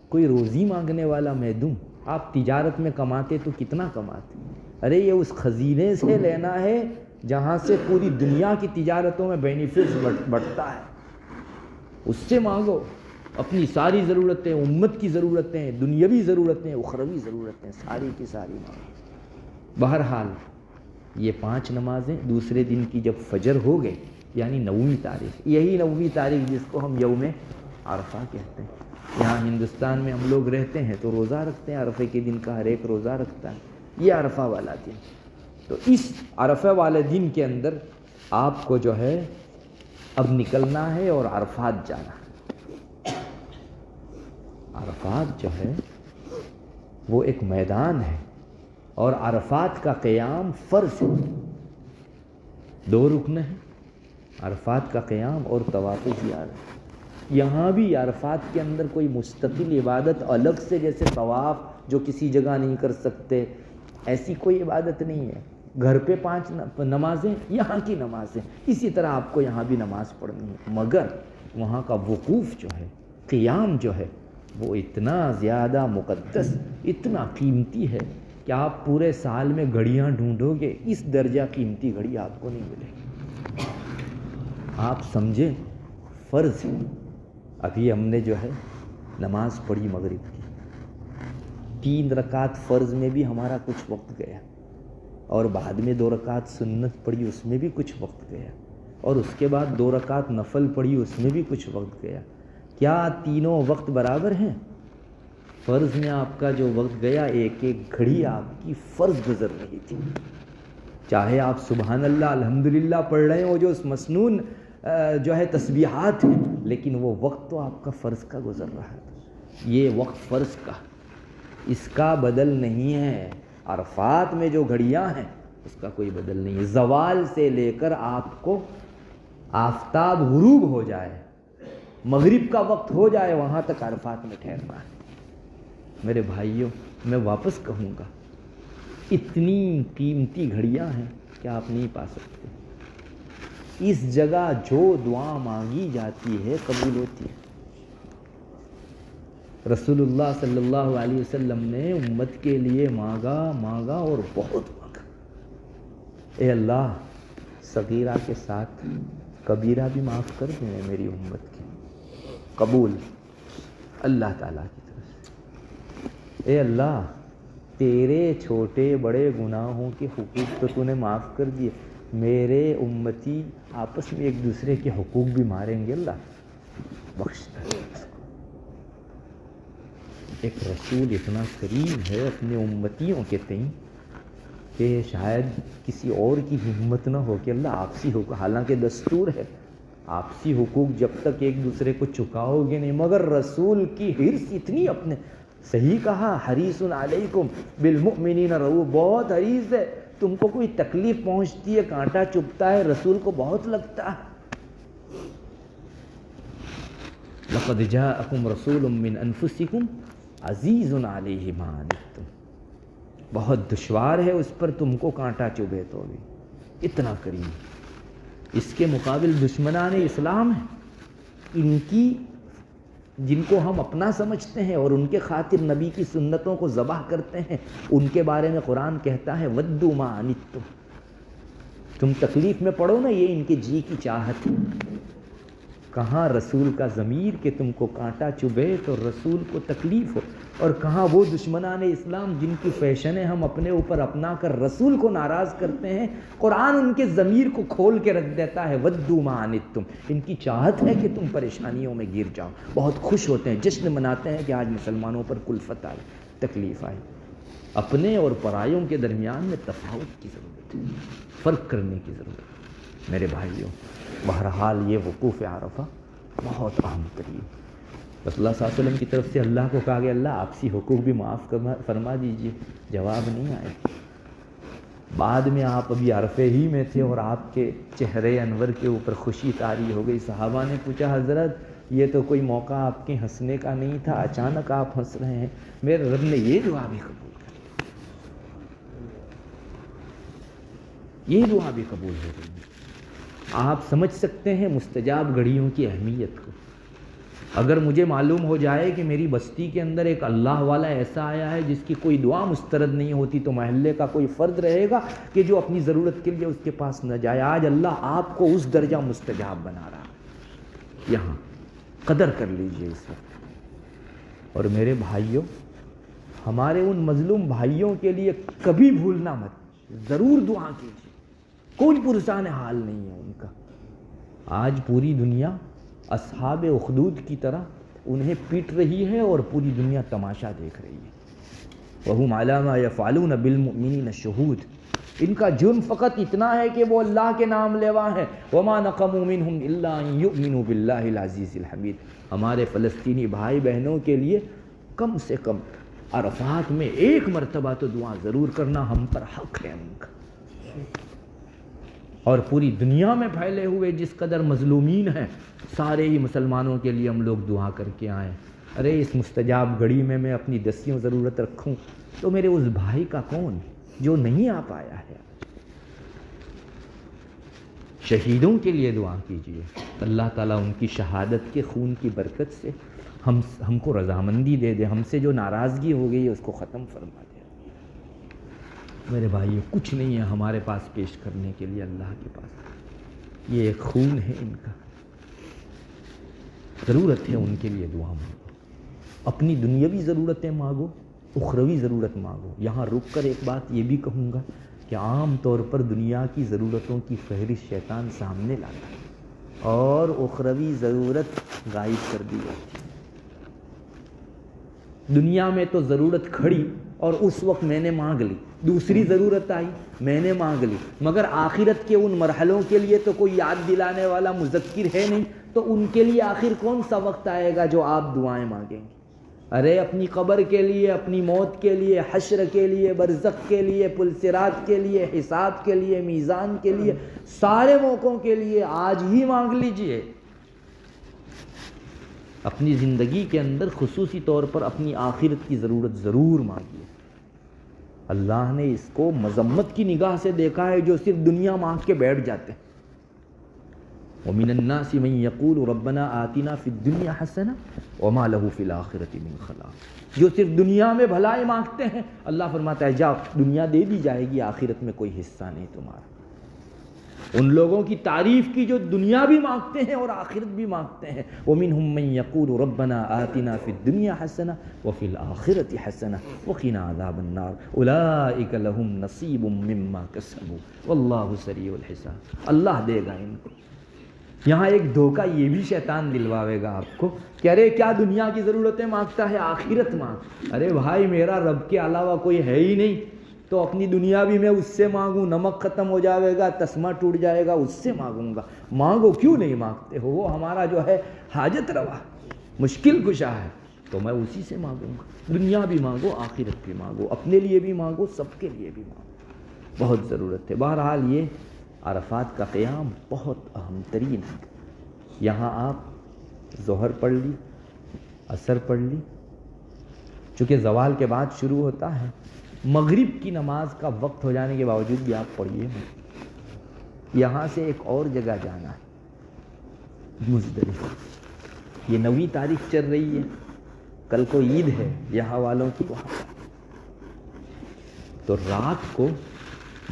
کوئی روزی مانگنے والا میں دوں۔ آپ تجارت میں کماتے تو کتنا کماتے؟ ارے یہ اس خزینے سے لینا ہے جہاں سے پوری دنیا کی تجارتوں میں بینیفٹس بڑھتا ہے، اس سے مانگو۔ اپنی ساری ضرورتیں، امت کی ضرورتیں، دنیاوی ضرورتیں، اخروی ضرورتیں، ساری کی ساری مانگو۔ بہرحال یہ 5 نمازیں دوسرے دن کی جب فجر ہو گئے یعنی 9ویں تاریخ، یہی 9ویں تاریخ جس کو ہم یوم عرفہ کہتے ہیں. یہاں ہندوستان میں ہم لوگ رہتے ہیں تو روزہ رکھتے ہیں، عرفے کے دن کا ہر ایک روزہ رکھتا ہے. یہ عرفہ والا دن. تو اس عرفہ والے دن کے اندر آپ کو جو ہے اب نکلنا ہے اور عرفات جانا ہے. عرفات جو ہے وہ ایک میدان ہے اور عرفات کا قیام فرض ہے. 2 رکن ہیں، عرفات کا قیام اور طواف زیارت. یہاں بھی عرفات کے اندر کوئی مستقل عبادت الگ سے جیسے طواف جو کسی جگہ نہیں کر سکتے ایسی کوئی عبادت نہیں ہے. گھر پہ 5 نمازیں یہاں کی نمازیں، اسی طرح آپ کو یہاں بھی نماز پڑھنی ہے. مگر وہاں کا وقوف جو ہے، قیام جو ہے، وہ اتنا زیادہ مقدس، اتنا قیمتی ہے کہ آپ پورے سال میں گھڑیاں ڈھونڈو گے اس درجہ قیمتی گھڑی آپ کو نہیں ملے گی. آپ سمجھیں فرض ہے. ابھی ہم نے جو ہے نماز پڑھی مغرب کی، 3 رکعت فرض میں بھی ہمارا کچھ وقت گیا اور بعد میں 2 رکعت سنت پڑھی اس میں بھی کچھ وقت گیا اور اس کے بعد 2 رکعت نفل پڑھی اس میں بھی کچھ وقت گیا. کیا تینوں وقت برابر ہیں؟ فرض میں آپ کا جو وقت گیا ایک ایک گھڑی آپ کی فرض گزر رہی تھی. چاہے آپ سبحان اللہ الحمدللہ پڑھ رہے ہو جو اس مسنون جو ہے تسبیحات ہیں، لیکن وہ وقت تو آپ کا فرض کا گزر رہا ہے. یہ وقت فرض کا، اس کا بدل نہیں ہے. عرفات میں جو گھڑیاں ہیں اس کا کوئی بدل نہیں ہے. زوال سے لے کر آپ کو آفتاب غروب ہو جائے، مغرب کا وقت ہو جائے، وہاں تک عرفات میں ٹھہرنا ہے. میرے بھائیوں، میں واپس کہوں گا اتنی قیمتی گھڑیاں ہیں کہ آپ نہیں پا سکتے. اس جگہ جو دعا مانگی جاتی ہے قبول ہوتی ہے. رسول اللہ صلی اللہ علیہ وسلم نے امت کے لیے مانگا اور بہت مانگا. اے اللہ صغیرہ کے ساتھ کبیرہ بھی معاف کر دیں میری امت کی. قبول اللہ تعالیٰ کی طرف سے. اے اللہ تیرے چھوٹے بڑے گناہوں کے حقوق تو تو نے معاف کر دیے، میرے امتی آپس میں ایک دوسرے کے حقوق بھی ماریں گے، اللہ بخش دے. ایک رسول اتنا کریم ہے اپنے امتیوں کے تئیں کہ شاید کسی اور کی ہمت نہ ہو کہ اللہ آپسی حقوق، حالانکہ دستور ہے آپسی حقوق جب تک ایک دوسرے کو چکاؤ گے نہیں، مگر رسول کی حرص اتنی اپنے، صحیح کہا حریص علیکم بالمؤمنین رؤوف، بہت حریص ہے. تم کو کوئی تکلیف پہنچتی ہے، کانٹا چبھتا ہے، رسول کو بہت لگتا ہے. لقد جاءکم رسول من انفسکم عزیز علیہ ما عنتم، بہت دشوار ہے اس پر تم کو کانٹا چبھے تو بھی. اتنا کریم. اس کے مقابل دشمنان اسلام ہیں، ان کی جن کو ہم اپنا سمجھتے ہیں اور ان کے خاطر نبی کی سنتوں کو ذبح کرتے ہیں، ان کے بارے میں قرآن کہتا ہے ودوا ما عنتم، تم تکلیف میں پڑو نا، یہ ان کے جی کی چاہت ہے. کہاں رسول کا ضمیر کہ تم کو کانٹا چبھے تو رسول کو تکلیف ہو، اور کہاں وہ دشمنان اسلام جن کی فیشنیں ہم اپنے اوپر اپنا کر رسول کو ناراض کرتے ہیں. قرآن ان کے ضمیر کو کھول کے رکھ دیتا ہے ودوا ما عنتم، ان کی چاہت ہے کہ تم پریشانیوں میں گر جاؤ. بہت خوش ہوتے ہیں، جشن مناتے ہیں کہ آج مسلمانوں پر کلفت آئی، تکلیف آئی. اپنے اور پرایوں کے درمیان میں تفاوت کی ضرورت ہے، فرق کرنے کی ضرورت ہے میرے بھائیوں. بہرحال یہ وقوف عرفہ بہت اہم ترین. رسول اللہ صلی اللہ علیہ وسلم کی طرف سے اللہ کو کہا گیا اللہ آپسی حقوق بھی معاف فرما دیجئے، جواب نہیں آئے. بعد میں آپ ابھی عرفے ہی میں تھے اور آپ کے چہرے انور کے اوپر خوشی طاری ہو گئی. صحابہ نے پوچھا حضرت یہ تو کوئی موقع آپ کے ہنسنے کا نہیں تھا، اچانک آپ ہنس رہے ہیں. میرے رب نے یہ دعا بھی قبول کر یہ دعا بھی قبول ہو گئی. آپ سمجھ سکتے ہیں مستجاب گھڑیوں کی اہمیت کو. اگر مجھے معلوم ہو جائے کہ میری بستی کے اندر ایک اللہ والا ایسا آیا ہے جس کی کوئی دعا مسترد نہیں ہوتی، تو محلے کا کوئی فرد رہے گا کہ جو اپنی ضرورت کے لیے اس کے پاس نہ جائے. آج اللہ آپ کو اس درجہ مستجاب بنا رہا ہے. یہاں قدر کر لیجئے اس وقت. اور میرے بھائیوں، ہمارے ان مظلوم بھائیوں کے لیے کبھی بھولنا مت ضرور دعا کیجیے، کوئی پرسان حال نہیں ہے ان کا۔ آج پوری دنیا اصحاب اخدود کی طرح انہیں پیٹ رہی ہے اور پوری دنیا تماشا دیکھ رہی ہے۔ وَهُمْ عَلَىٰ مَا يَفْعَلُونَ بِالْمُؤْمِنِينَ شُهُودٌ، ان کا جرم فقط اتنا ہے کہ وہ اللہ کے نام لیوا ہیں۔ وَمَا نَقَمُوا مِنْهُمْ إِلَّا أَن يُؤْمِنُوا بِاللَّهِ الْعَزِيزِ الْحَمِيدِ۔ ہمارے فلسطینی بھائی بہنوں کے لیے کم سے کم عرفات میں ایک مرتبہ تو دعا ضرور کرنا ہم پر حق ہے ان کا۔ اور پوری دنیا میں پھیلے ہوئے جس قدر مظلومین ہیں، سارے ہی مسلمانوں کے لیے ہم لوگ دعا کر کے آئیں۔ ارے اس مستجاب گھڑی میں اپنی دسیوں ضرورت رکھوں تو میرے اس بھائی کا کون جو نہیں آ پایا ہے۔ شہیدوں کے لیے دعا کیجیے، اللہ تعالیٰ ان کی شہادت کے خون کی برکت سے ہم کو رضامندی دے دے، ہم سے جو ناراضگی ہو گئی ہے اس کو ختم فرما دے۔ میرے بھائیو، کچھ نہیں ہے ہمارے پاس پیش کرنے کے لیے اللہ کے پاس، یہ ایک خون ہے ان کا۔ ضرورت ہے ان کے لیے دعا مانگو، اپنی دنیاوی ضرورتیں مانگو، اخروی ضرورت مانگو۔ یہاں رک کر ایک بات یہ بھی کہوں گا کہ عام طور پر دنیا کی ضرورتوں کی فہرست شیطان سامنے لاتا ہے اور اخروی ضرورت غائب کر دی جاتی ہے۔ دنیا میں تو ضرورت کھڑی اور اس وقت میں نے مانگ لی، دوسری ضرورت آئی میں نے مانگ لی، مگر آخرت کے ان مرحلوں کے لیے تو کوئی یاد دلانے والا مذکر ہے نہیں، تو ان کے لیے آخر کون سا وقت آئے گا جو آپ دعائیں مانگیں گے؟ ارے اپنی قبر کے لیے، اپنی موت کے لیے، حشر کے لیے، برزخ کے لیے، پل صراط کے لیے، حساب کے لیے، میزان کے لیے، سارے موقعوں کے لیے آج ہی مانگ لیجئے۔ اپنی زندگی کے اندر خصوصی طور پر اپنی آخرت کی ضرورت ضرور مانگیے۔ اللہ نے اس کو مذمت کی نگاہ سے دیکھا ہے جو صرف دنیا مانگ کے بیٹھ جاتے ہیں۔ وَمِنَ النَّاسِ مَن يَقُولُ رَبَّنَا آتِنَا فِي الدُّنْيَا حَسَنَةً وَمَا لَهُ فِي الْآخِرَةِ مِنْ خَلَاقٍ، جو صرف دنیا میں بھلائی مانگتے ہیں، اللہ فرماتا ہے جاؤ دنیا دے دی جائے گی، آخرت میں کوئی حصہ نہیں تمہارا۔ ان لوگوں کی تعریف کی جو دنیا بھی مانگتے ہیں اور آخرت بھی مانگتے ہیں۔ وَمِنْهُمْ مَن يَقُولُ رَبَّنَا آتِنَا فِي الدُّنْيَا حَسَنَةً وَفِي الْآخِرَةِ حَسَنَةً وَقِنَا عَذَابَ النَّارِ أُولَٰئِكَ لَهُمْ نَصِيبٌ مِّمَّا كَسَبُوا وَاللَّهُ سَرِيعُ الْحِسَابِ۔ اللہ دے گا ان کو۔ یہاں ایک دھوکہ یہ بھی شیطان دلواوے گا آپ کو کہ ارے کیا دنیا کی ضرورتیں مانگتا ہے، آخرت مانگ۔ ارے بھائی میرا رب کے علاوہ کوئی ہے ہی نہیں، تو اپنی دنیا بھی میں اس سے مانگوں، نمک ختم ہو جائے گا، تسمہ ٹوٹ جائے گا، اس سے مانگوں گا۔ مانگو، کیوں نہیں مانگتے ہو؟ وہ ہمارا جو ہے حاجت روا، مشکل کشا ہے، تو میں اسی سے مانگوں گا۔ دنیا بھی مانگو، آخرت بھی مانگو، اپنے لیے بھی مانگو، سب کے لیے بھی مانگو، بہت ضرورت ہے۔ بہرحال یہ عرفات کا قیام بہت اہم ترین ہے۔ یہاں آپ ظہر پڑھ لی، عصر پڑھ لی، چونکہ زوال کے بعد شروع ہوتا ہے، مغرب کی نماز کا وقت ہو جانے کے باوجود بھی آپ پڑھیے۔ یہاں سے ایک اور جگہ جانا ہے، مزدلفہ۔ یہ 9 تاریخ چل رہی ہے، کل کو عید ہے یہاں والوں کی، وہاں تو رات کو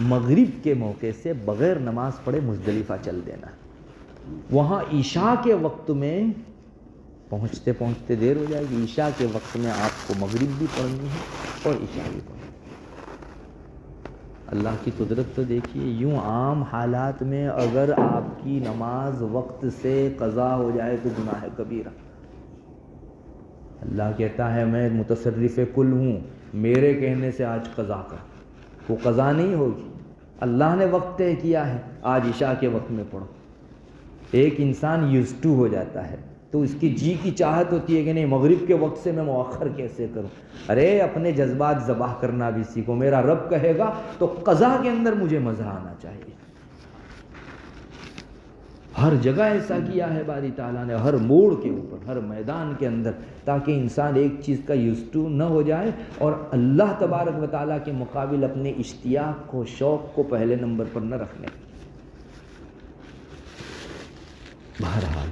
مغرب کے موقع سے بغیر نماز پڑھے مزدلفہ چل دینا۔ وہاں عشاء کے وقت میں پہنچتے پہنچتے دیر ہو جائے گی، عشاء کے وقت میں آپ کو مغرب بھی پڑھنی ہے اور عشاء بھی پڑھنی ہے۔ اللہ کی قدرت تو دیکھیے، یوں عام حالات میں اگر آپ کی نماز وقت سے قضا ہو جائے تو گناہ کبیرہ۔ اللہ کہتا ہے میں متصرف کل ہوں، میرے کہنے سے آج قضا کر، وہ قضا نہیں ہوگی، اللہ نے وقت طے کیا ہے، آج عشاء کے وقت میں پڑھو۔ ایک انسان یوزٹو ہو جاتا ہے تو اس کی جی کی چاہت ہوتی ہے کہ نہیں مغرب کے وقت سے میں مؤخر کیسے کروں۔ ارے اپنے جذبات ذبح کرنا بھی سیکھو، میرا رب کہے گا تو قضا کے اندر مجھے مزہ آنا چاہیے۔ ہر جگہ ایسا کیا ہے باری تعالیٰ نے، ہر موڑ کے اوپر، ہر میدان کے اندر، تاکہ انسان ایک چیز کا یوزٹو نہ ہو جائے اور اللہ تبارک و تعالیٰ کے مقابل اپنے اشتیاق کو، شوق کو پہلے نمبر پر نہ رکھنے۔ بہرحال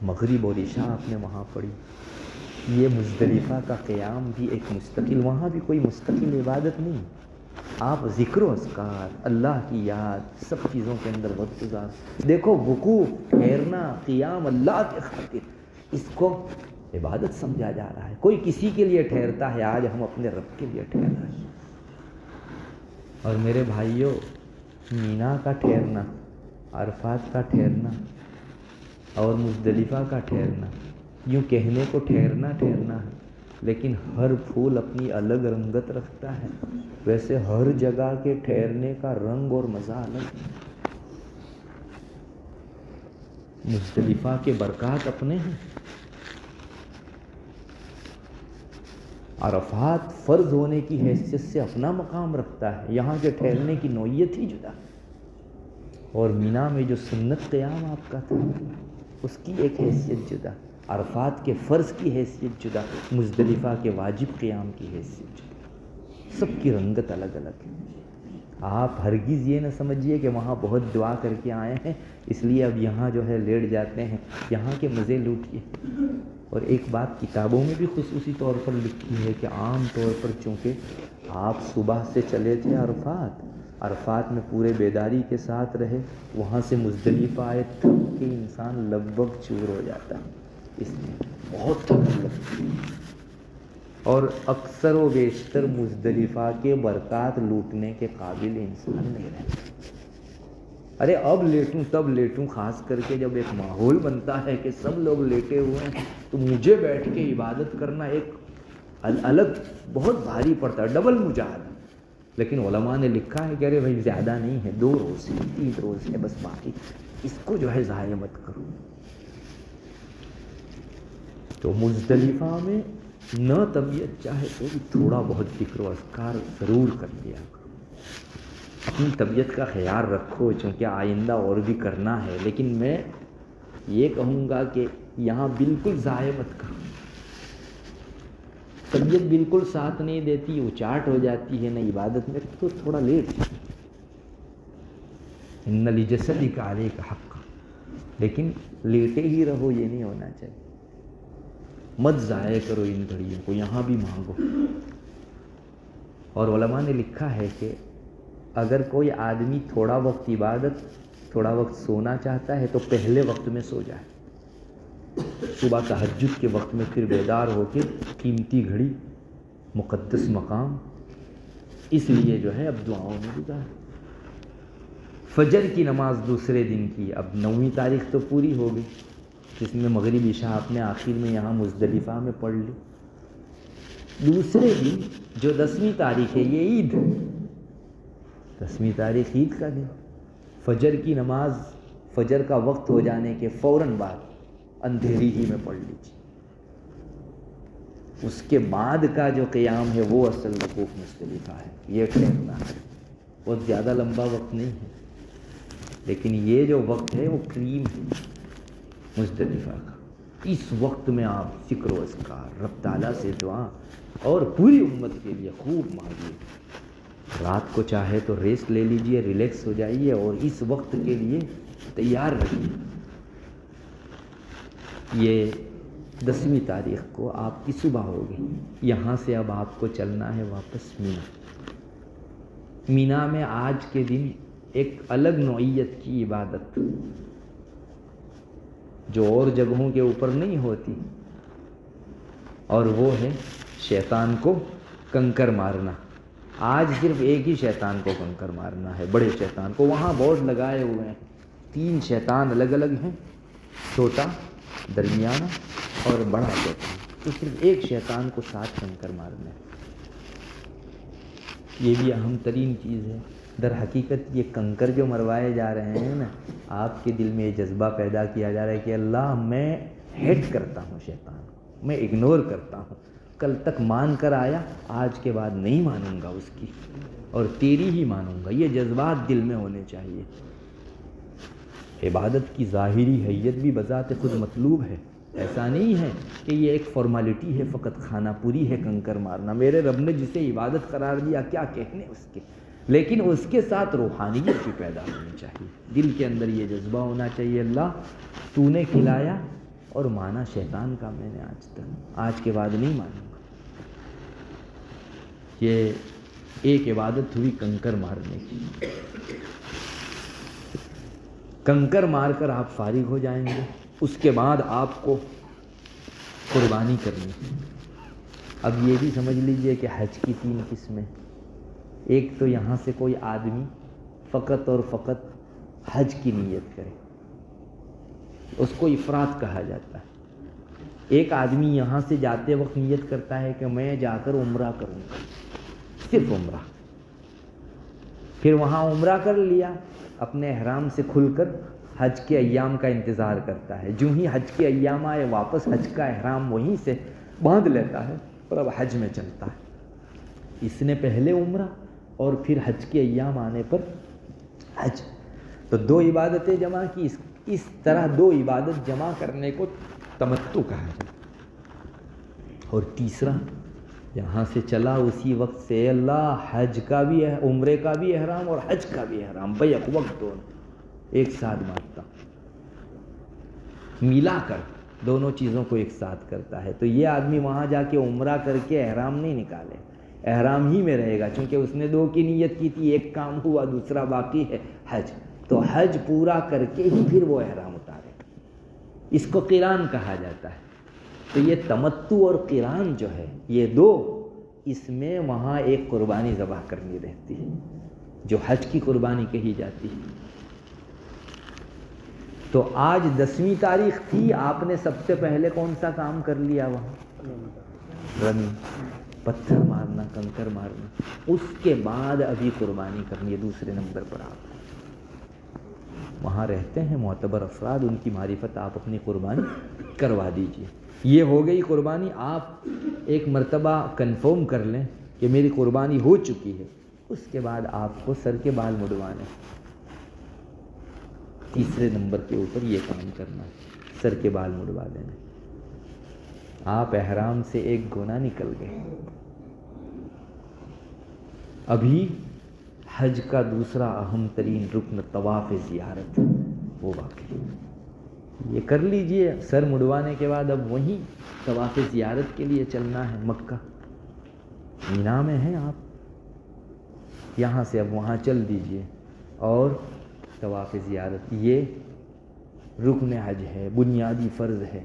مغرب اور عشاء آپ نے وہاں پڑھی۔ یہ مزدلفہ کا قیام بھی ایک مستقل، وہاں بھی کوئی مستقل عبادت نہیں، آپ ذکر و اذکار، اللہ کی یاد، سب چیزوں کے اندر وقت گزار۔ دیکھو وقوف، ٹھہرنا، قیام اللہ کے خاطر، اس کو عبادت سمجھا جا رہا ہے. کوئی کسی کے لیے ٹھہرتا ہے، آج ہم اپنے رب کے لیے ٹھہر رہے ہیں. اور میرے بھائیوں، مینا کا ٹھہرنا، عرفات کا ٹھہرنا اور مزدلفہ کا ٹھہرنا، یوں کہنے کو ٹھہرنا ٹھہرنا ہے، لیکن ہر پھول اپنی الگ رنگت رکھتا ہے. ویسے ہر جگہ کے ٹھہرنے کا رنگ اور مزہ الگ ہے. مزدلفہ کے برکات اپنے ہیں، عرفات فرض ہونے کی حیثیت سے اپنا مقام رکھتا ہے، یہاں کے ٹھہرنے کی نوعیت ہی جدا. اور مینا میں جو سنت قیام آپ کا تھا اس کی ایک حیثیت جدا، عرفات کے فرض کی حیثیت جدا، مزدلفہ کے واجب قیام کی حیثیت جدا. سب کی رنگت الگ الگ ہے. آپ ہرگز یہ نہ سمجھیے کہ وہاں بہت دعا کر کے آئے ہیں اس لیے اب یہاں جو ہے لیٹ جاتے ہیں. یہاں کے مزے لوٹیے. اور ایک بات کتابوں میں بھی خصوصی طور پر لکھی ہے کہ عام طور پر چونکہ آپ صبح سے چلے تھے عرفات میں پورے بیداری کے ساتھ رہے، وہاں سے مزدلفہ آئے، تھک کے انسان لگ بھگ چور ہو جاتا ہے، اس لیے بہت تھک لگتی ہے. اور اکثر و بیشتر مزدلفہ کے برکات لوٹنے کے قابل انسان نہیں رہتا. ارے اب لیٹوں تب لیٹوں، خاص کر کے جب ایک ماحول بنتا ہے کہ سب لوگ لیٹے ہوئے ہیں تو مجھے بیٹھ کے عبادت کرنا ایک الگ بہت بھاری پڑتا ہے، ڈبل مجاہدہ. لیکن علماء نے لکھا ہے کہ ارے بھائی زیادہ نہیں ہے، 2 روز ہے 3 روز ہے بس، باقی اس کو جو ہے ضائع مت کرو. تو مزدلفہ میں نہ طبیعت چاہے تو بھی تھوڑا بہت ذکر و اذکار ضرور کر لیا کرو. اپنی طبیعت کا خیال رکھو، چونکہ آئندہ اور بھی کرنا ہے. لیکن میں یہ کہوں گا کہ یہاں بالکل ضائع مت کرو. طبیعت بالکل ساتھ نہیں دیتی، اچاٹ ہو جاتی ہے نا عبادت میں، تو تھوڑا لیٹ. ان لجسدک علیک حق، لیکن لیٹے ہی رہو یہ نہیں ہونا چاہیے. مت ضائع کرو ان گھڑیوں کو، یہاں بھی مانگو. اور علماء نے لکھا ہے کہ اگر کوئی آدمی تھوڑا وقت عبادت تھوڑا وقت سونا چاہتا ہے تو پہلے وقت میں سو جائے، صبح تہجد کے وقت میں پھر بیدار ہو کے قیمتی گھڑی مقدس مقام اس لیے جو ہے اب دعاؤں میں گزار. فجر کی نماز دوسرے دن کی، اب 9ویں تاریخ تو پوری ہو گئی، جس میں مغرب عشاء آپ نے آخر میں یہاں مزدلفہ میں پڑھ لی. دوسرے دن جو 10ویں تاریخ ہے یہ عید، 10ویں تاریخ عید کا دن. فجر کی نماز فجر کا وقت ہو جانے کے فوراً بعد اندھیری ہی میں پڑھ لیجیے. اس کے بعد کا جو قیام ہے وہ اصل وقوف مزدلفہ ہے. یہ ٹھہرنا ہے، بہت زیادہ لمبا وقت نہیں ہے، لیکن یہ جو وقت ہے وہ کریم ہے مزدلفہ کا. اس وقت میں آپ ذکر و اذکار، رب تعالیٰ سے دعا اور پوری امت کے لیے خوب مانگیے. رات کو چاہے تو ریسٹ لے لیجئے، ریلیکس ہو جائیے اور اس وقت کے لیے تیار رہیے. یہ 10ویں تاریخ کو آپ کی صبح ہوگی. یہاں سے اب آپ کو چلنا ہے واپس مینا. مینا میں آج کے دن ایک الگ نوعیت کی عبادت جو اور جگہوں کے اوپر نہیں ہوتی، اور وہ ہے شیطان کو کنکر مارنا. آج صرف ایک ہی شیطان کو کنکر مارنا ہے، بڑے شیطان کو. وہاں بورڈ لگائے ہوئے ہیں، 3 شیطان الگ الگ ہیں، چھوٹا، درمیانہ اور بڑا شیطان. تو صرف ایک شیطان کو 7 کنکر مارنا ہے. یہ بھی اہم ترین چیز ہے. در حقیقت یہ کنکر جو مروائے جا رہے ہیں نا، آپ کے دل میں یہ جذبہ پیدا کیا جا رہا ہے کہ اللہ میں ہیٹ کرتا ہوں شیطان کو، میں اگنور کرتا ہوں. کل تک مان کر آیا، آج کے بعد نہیں مانوں گا اس کی، اور تیری ہی مانوں گا. یہ جذبات دل میں ہونے چاہیے. عبادت کی ظاہری حیت بھی بذات خود مطلوب ہے. ایسا نہیں ہے کہ یہ ایک فارمیلٹی ہے، فقط خانہ پوری ہے کنکر مارنا. میرے رب نے جسے عبادت قرار دیا کیا کہنے اس کے، لیکن اس کے ساتھ روحانیت بھی پیدا ہونی چاہیے. دل کے اندر یہ جذبہ ہونا چاہیے، اللہ تو نے کھلایا اور مانا شیطان کا میں نے آج تک، آج کے بعد نہیں مانوں گا. یہ ایک عبادت ہوئی کنکر مارنے کی. کنکر مار کر آپ فارغ ہو جائیں گے. اس کے بعد آپ کو قربانی کرنی. اب یہ بھی سمجھ لیجئے کہ حج کی 3 قسمیں. ایک تو یہاں سے کوئی آدمی فقط اور فقط حج کی نیت کرے، اس کو افراد کہا جاتا ہے. ایک آدمی یہاں سے جاتے وقت نیت کرتا ہے کہ میں جا کر عمرہ کروں گا، صرف عمرہ. پھر وہاں عمرہ کر لیا، اپنے احرام سے کھل کر حج کے ایام کا انتظار کرتا ہے. جو ہی حج کے ایام آئے واپس حج کا احرام وہیں سے باندھ لیتا ہے اور اب حج میں چلتا ہے. اس نے پہلے عمرہ اور پھر حج کے ایام آنے پر حج. تو 2 عبادتیں جمع کی. اس طرح 2 عبادت جمع کرنے کو تمتع کہا جاتا. اور تیسرا، یہاں سے چلا اسی وقت سے اللہ حج کا بھی عمرے کا بھی احرام اور حج کا بھی احرام بیک وقت دونوں ایک ساتھ باندھتا، ملا کر دونوں چیزوں کو ایک ساتھ کرتا ہے. تو یہ آدمی وہاں جا کے عمرہ کر کے احرام نہیں نکالے، احرام ہی میں رہے گا، چونکہ اس نے 2 کی نیت کی تھی. ایک کام ہوا، دوسرا باقی ہے حج. تو حج پورا کر کے ہی پھر وہ احرام اتارے. اس کو قران کہا جاتا ہے. تو یہ تمتع اور قران جو ہے یہ 2، اس میں وہاں ایک قربانی ذبح کرنی رہتی ہے جو حج کی قربانی کہی جاتی ہے. تو آج 10ویں تاریخ تھی، آپ نے سب سے پہلے کون سا کام کر لیا وہاں؟ رمی، پتھر مارنا، کنکر مارنا. اس کے بعد ابھی قربانی کرنی ہے. دوسرے نمبر پر آپ وہاں رہتے ہیں معتبر افراد، ان کی معرفت آپ اپنی قربانی کروا دیجئے. یہ ہو گئی قربانی. آپ ایک مرتبہ کنفرم کر لیں کہ میری قربانی ہو چکی ہے. اس کے بعد آپ کو سر کے بال مڈوانے. تیسرے نمبر کے اوپر یہ کام کرنا ہے، سر کے بال مڈوا دینے. آپ احرام سے ایک گنا نکل گئے. ابھی حج کا دوسرا اہم ترین رکن طواف زیارت وہ باقی. یہ کر لیجئے. سر مڈوانے کے بعد اب وہیں طواف زیارت کے لیے چلنا ہے. مکہ مینا میں ہیں آپ، یہاں سے اب وہاں چل دیجئے اور طواف زیارت. یہ رکن حج ہے، بنیادی فرض ہے.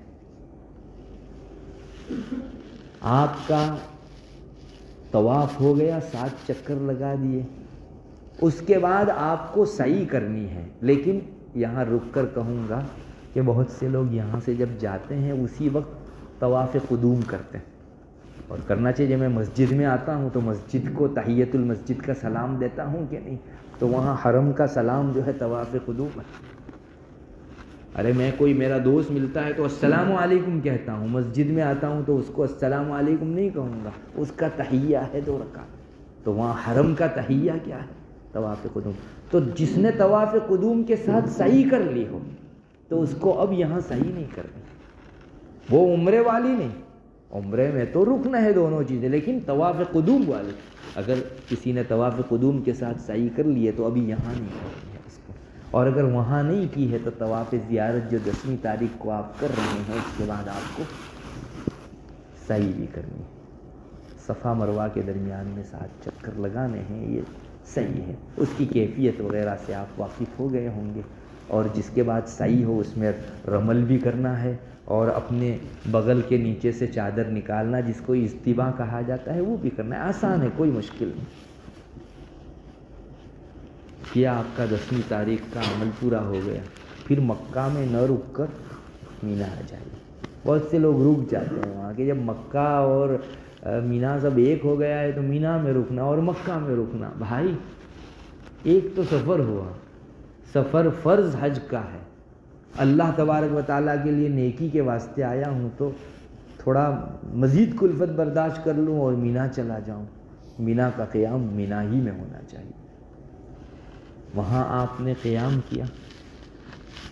آپ کا طواف ہو گیا، 7 چکر لگا دیے. اس کے بعد آپ کو سعی کرنی ہے. لیکن یہاں رک کر کہوں گا کہ بہت سے لوگ یہاں سے جب جاتے ہیں اسی وقت طواف قدوم کرتے ہیں، اور کرنا چاہیے. جب میں مسجد میں آتا ہوں تو مسجد کو تحیت المسجد کا سلام دیتا ہوں کہ نہیں؟ تو وہاں حرم کا سلام جو ہے طواف قدوم ہے. ارے میں کوئی میرا دوست ملتا ہے تو السلام علیکم کہتا ہوں، مسجد میں آتا ہوں تو اس کو السلام علیکم نہیں کہوں گا، اس کا تحیہ ہے 2 رکعت. تو وہاں حرم کا تحیہ کیا ہے؟ طواف قدوم. تو جس نے طواف قدوم کے ساتھ سعی کر لی ہو تو اس کو اب یہاں سعی نہیں کرنی. وہ عمرے والی نہیں، عمرے میں تو رکن ہے دونوں چیزیں، لیکن طواف قدوم والی اگر کسی نے طواف قدوم کے ساتھ سعی کر لی ہے تو ابھی یہاں نہیں کرنی ہے اس کو. اور اگر وہاں نہیں کی ہے تو طواف زیارت جو 10ویں تاریخ کو آپ کر رہے ہیں اس کے بعد آپ کو سعی بھی کرنی ہے. صفا مروہ کے درمیان میں 7 چکر لگانے ہیں، یہ صحیح ہے. اس کی کیفیت وغیرہ سے آپ واقف ہو گئے ہوں گے. اور جس کے بعد سعی ہو اس میں رمل بھی کرنا ہے اور اپنے بغل کے نیچے سے چادر نکالنا جس کو اجتباء کہا جاتا ہے وہ بھی کرنا ہے. آسان ہے، کوئی مشکل نہیں. کیا آپ کا 10ویں تاریخ کا عمل پورا ہو گیا. پھر مکہ میں نہ رک کر مینا آ جائیے. بہت سے لوگ رک جاتے ہیں وہاں کہ جب مکہ اور مینا سب ایک ہو گیا ہے تو مینا میں رکنا اور مکہ میں رکنا. بھائی ایک تو سفر ہوا، سفر فرض حج کا ہے. اللہ تبارک و تعالیٰ کے لیے نیکی کے واسطے آیا ہوں تو تھوڑا مزید کلفت برداشت کر لوں اور مینا چلا جاؤں. مینا کا قیام مینا ہی میں ہونا چاہیے. وہاں آپ نے قیام کیا،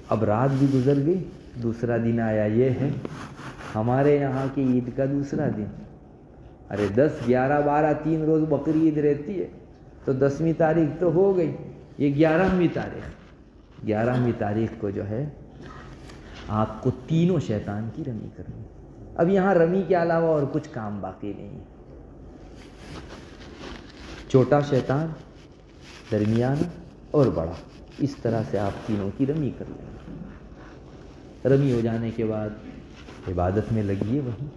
اب رات بھی گزر گئی، دوسرا دن آیا. یہ ہے ہمارے یہاں کی عید کا دوسرا دن. ارے 10 11 12 3 روز بقر عید رہتی ہے تو 10ویں تاریخ تو ہو گئی. یہ 11ویں تاریخ، 11ویں تاریخ کو جو ہے آپ کو تینوں شیطان کی رمی کرنی. اب یہاں رمی کے علاوہ اور کچھ کام باقی نہیں ہے. چھوٹا شیطان، درمیانہ اور بڑا، اس طرح سے آپ تینوں کی رمی کر لیں. رمی ہو جانے کے بعد عبادت میں لگیے وہیں.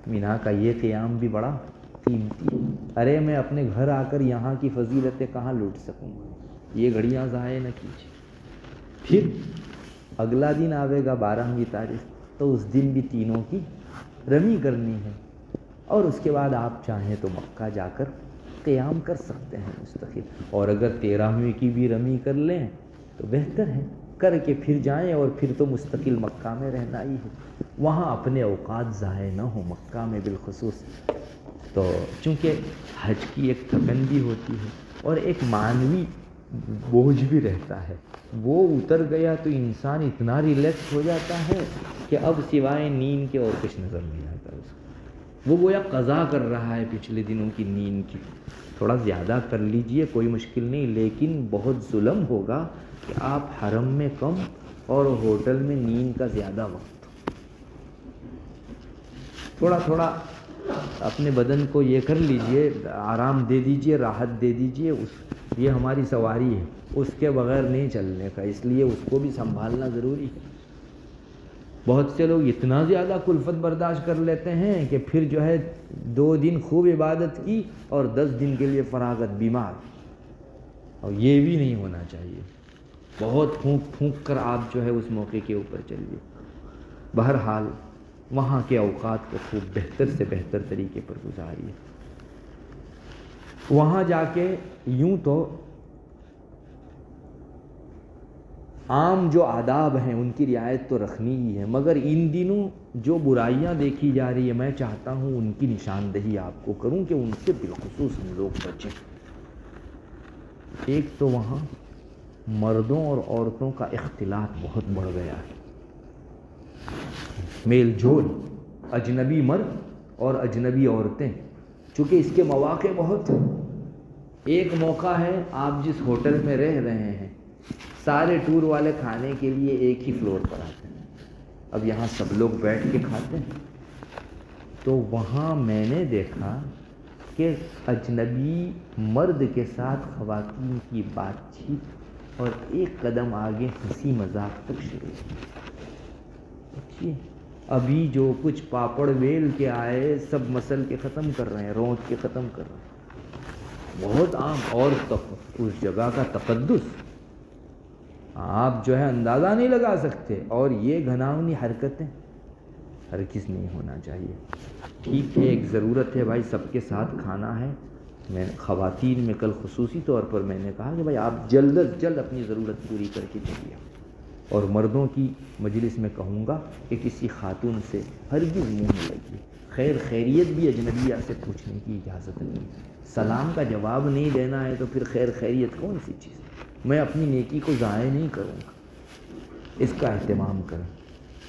مینا کا یہ قیام بھی بڑا قیمتی ہے. ارے میں اپنے گھر آ کر یہاں کی فضیلتیں کہاں لوٹ سکوں گا؟ یہ گھڑیاں ضائع نہ کیجیے. پھر اگلا دن آئے گا 12ویں تاریخ، تو اس دن بھی تینوں کی رمی کرنی ہے، اور اس کے بعد آپ چاہیں تو مکہ جا کر قیام کر سکتے ہیں مستقل. اور اگر 13ویں کی بھی رمی کر لیں تو بہتر ہے، کر کے پھر جائیں، اور پھر تو مستقل مکہ میں رہنا ہی ہے. وہاں اپنے اوقات ضائع نہ ہوں مکہ میں بالخصوص. تو چونکہ حج کی ایک تھکن بھی ہوتی ہے اور ایک معنوی بوجھ بھی رہتا ہے، وہ اتر گیا تو انسان اتنا ریلیکس ہو جاتا ہے کہ اب سوائے نیند کے اور کچھ نظر نہیں آتا اس کو. وہ گویا قضا کر رہا ہے پچھلے دنوں کی نیند کی. تھوڑا زیادہ کر لیجئے، کوئی مشکل نہیں، لیکن بہت ظلم ہوگا کہ آپ حرم میں کم اور ہوٹل میں نیند کا زیادہ وقت. تھوڑا تھوڑا اپنے بدن کو یہ کر لیجئے، آرام دے دیجئے، راحت دے دیجئے. یہ ہماری سواری ہے، اس کے بغیر نہیں چلنے کا، اس لیے اس کو بھی سنبھالنا ضروری ہے. بہت سے لوگ اتنا زیادہ کلفت برداشت کر لیتے ہیں کہ پھر جو ہے 2 دن خوب عبادت کی اور 10 دن کے لیے فراغت، بیمار. اور یہ بھی نہیں ہونا چاہیے. بہت پھونک پھونک کر آپ جو ہے اس موقع کے اوپر چلیے. بہرحال وہاں کے اوقات کو خوب بہتر سے بہتر طریقے پر گزاریے. وہاں جا کے یوں تو عام جو آداب ہیں ان کی رعایت تو رکھنی ہی ہے، مگر ان دنوں جو برائیاں دیکھی جا رہی ہے میں چاہتا ہوں ان کی نشاندہی آپ کو کروں کہ ان سے بالخصوص ہم لوگ بچیں. ایک تو وہاں مردوں اور عورتوں کا اختلاط بہت بڑھ گیا ہے. میل جول، اجنبی مرد اور اجنبی عورتیں، چونکہ اس کے مواقع بہت ہیں. ایک موقع ہے آپ جس ہوٹل میں رہ رہے ہیں سارے ٹور والے کھانے کے لیے ایک ہی فلور پر آتے ہیں. اب یہاں سب لوگ بیٹھ کے کھاتے ہیں، تو وہاں میں نے دیکھا کہ اجنبی مرد کے ساتھ خواتین کی بات چیت اور ایک قدم آگے ہنسی مذاق تک شروع. ابھی جو کچھ پاپڑ ویل کے آئے سب مسل کے ختم کر رہے ہیں، رونت کے ختم کر رہے ہیں. بہت عام. اور اس جگہ کا تقدس آپ جو ہے اندازہ نہیں لگا سکتے. اور یہ گھناؤنی حرکتیں ہرگز نہیں ہونا چاہیے. ٹھیک ہے، ایک ضرورت ہے بھائی، سب کے ساتھ کھانا ہے. میں خواتین میں کل خصوصی طور پر میں نے کہا کہ بھائی آپ جلد از جلد اپنی ضرورت پوری کر کے چلیے. اور مردوں کی مجلس میں کہوں گا کہ کسی خاتون سے ہرگز منہ نہ لگیے. خیر خیریت بھی اجنبیہ سے پوچھنے کی اجازت نہیں. سلام کا جواب نہیں دینا ہے تو پھر خیر خیریت کون سی چیز؟ میں اپنی نیکی کو ضائع نہیں کروں گا، اس کا اہتمام کریں.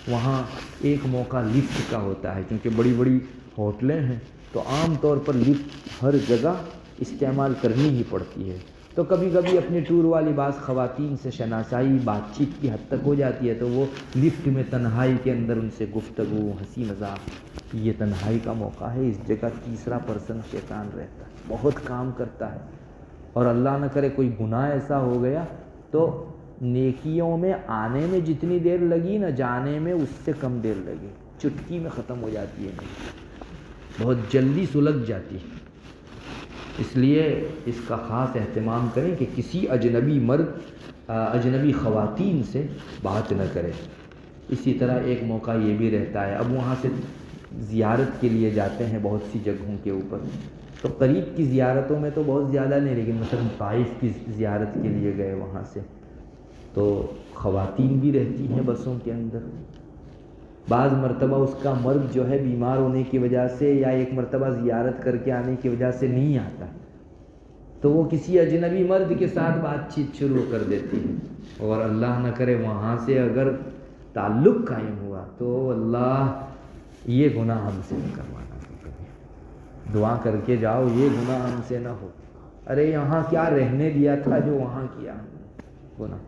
وہاں ایک موقع لفٹ کا ہوتا ہے، کیونکہ بڑی بڑی ہوٹلیں ہیں تو عام طور پر لفٹ ہر جگہ استعمال کرنی ہی پڑتی ہے. تو کبھی کبھی اپنی ٹور والی بعض خواتین سے شناسائی بات چیت کی حد تک ہو جاتی ہے، تو وہ لفٹ میں تنہائی کے اندر ان سے گفتگو، ہنسی مذاق. یہ تنہائی کا موقع ہے. اس جگہ تیسرا پرسن شیطان رہتا ہے، بہت کام کرتا ہے. اور اللہ نہ کرے کوئی گناہ ایسا ہو گیا تو نیکیوں میں آنے میں جتنی دیر لگی نہ جانے میں اس سے کم دیر لگی. چٹکی میں ختم ہو جاتی ہے، بہت جلدی سلگ جاتی ہے. اس لیے اس کا خاص اہتمام کریں کہ کسی اجنبی مرد اجنبی خواتین سے بات نہ کریں. اسی طرح ایک موقع یہ بھی رہتا ہے، اب وہاں سے زیارت کے لیے جاتے ہیں بہت سی جگہوں کے اوپر، تو قریب کی زیارتوں میں تو بہت زیادہ نہیں، لیکن مثلا طائف کی زیارت کے لیے گئے وہاں سے، تو خواتین بھی رہتی ہیں بسوں کے اندر. بعض مرتبہ اس کا مرد جو ہے بیمار ہونے کی وجہ سے یا ایک مرتبہ زیارت کر کے آنے کی وجہ سے نہیں آتا، تو وہ کسی اجنبی مرد کے ساتھ بات چیت شروع کر دیتی ہے. اور اللہ نہ کرے وہاں سے اگر تعلق قائم ہوا تو اللہ یہ گناہ ہم سے نہ کروانا. دعا کر کے جاؤ یہ گناہ ہم سے نہ ہو. ارے یہاں کیا رہنے دیا تھا جو وہاں کیا گناہ.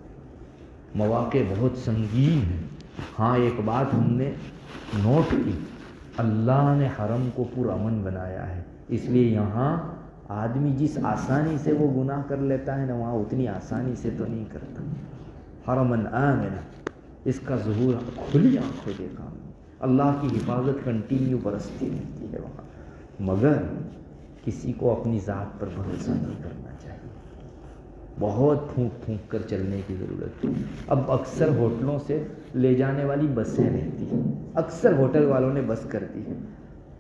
مواقع بہت سنگین ہیں. ہاں ایک بات ہم نے نوٹ کی، اللہ نے حرم کو پرامن بنایا ہے، اس لیے یہاں آدمی جس آسانی سے وہ گناہ کر لیتا ہے نا، وہاں اتنی آسانی سے تو نہیں کرتا. حرمن آمن، اس کا ظہور کھلی آنکھوں دیکھا. اللہ کی حفاظت کنٹینیو برستی رہتی ہے وہاں، مگر کسی کو اپنی ذات پر بھروسہ نہیں کرنا چاہیے، بہت پھونک پھونک کر چلنے کی ضرورت ہے۔ اب اکثر ہوٹلوں سے لے جانے والی بسیں رہتی ہیں، اکثر ہوٹل والوں نے بس کر دی ہے،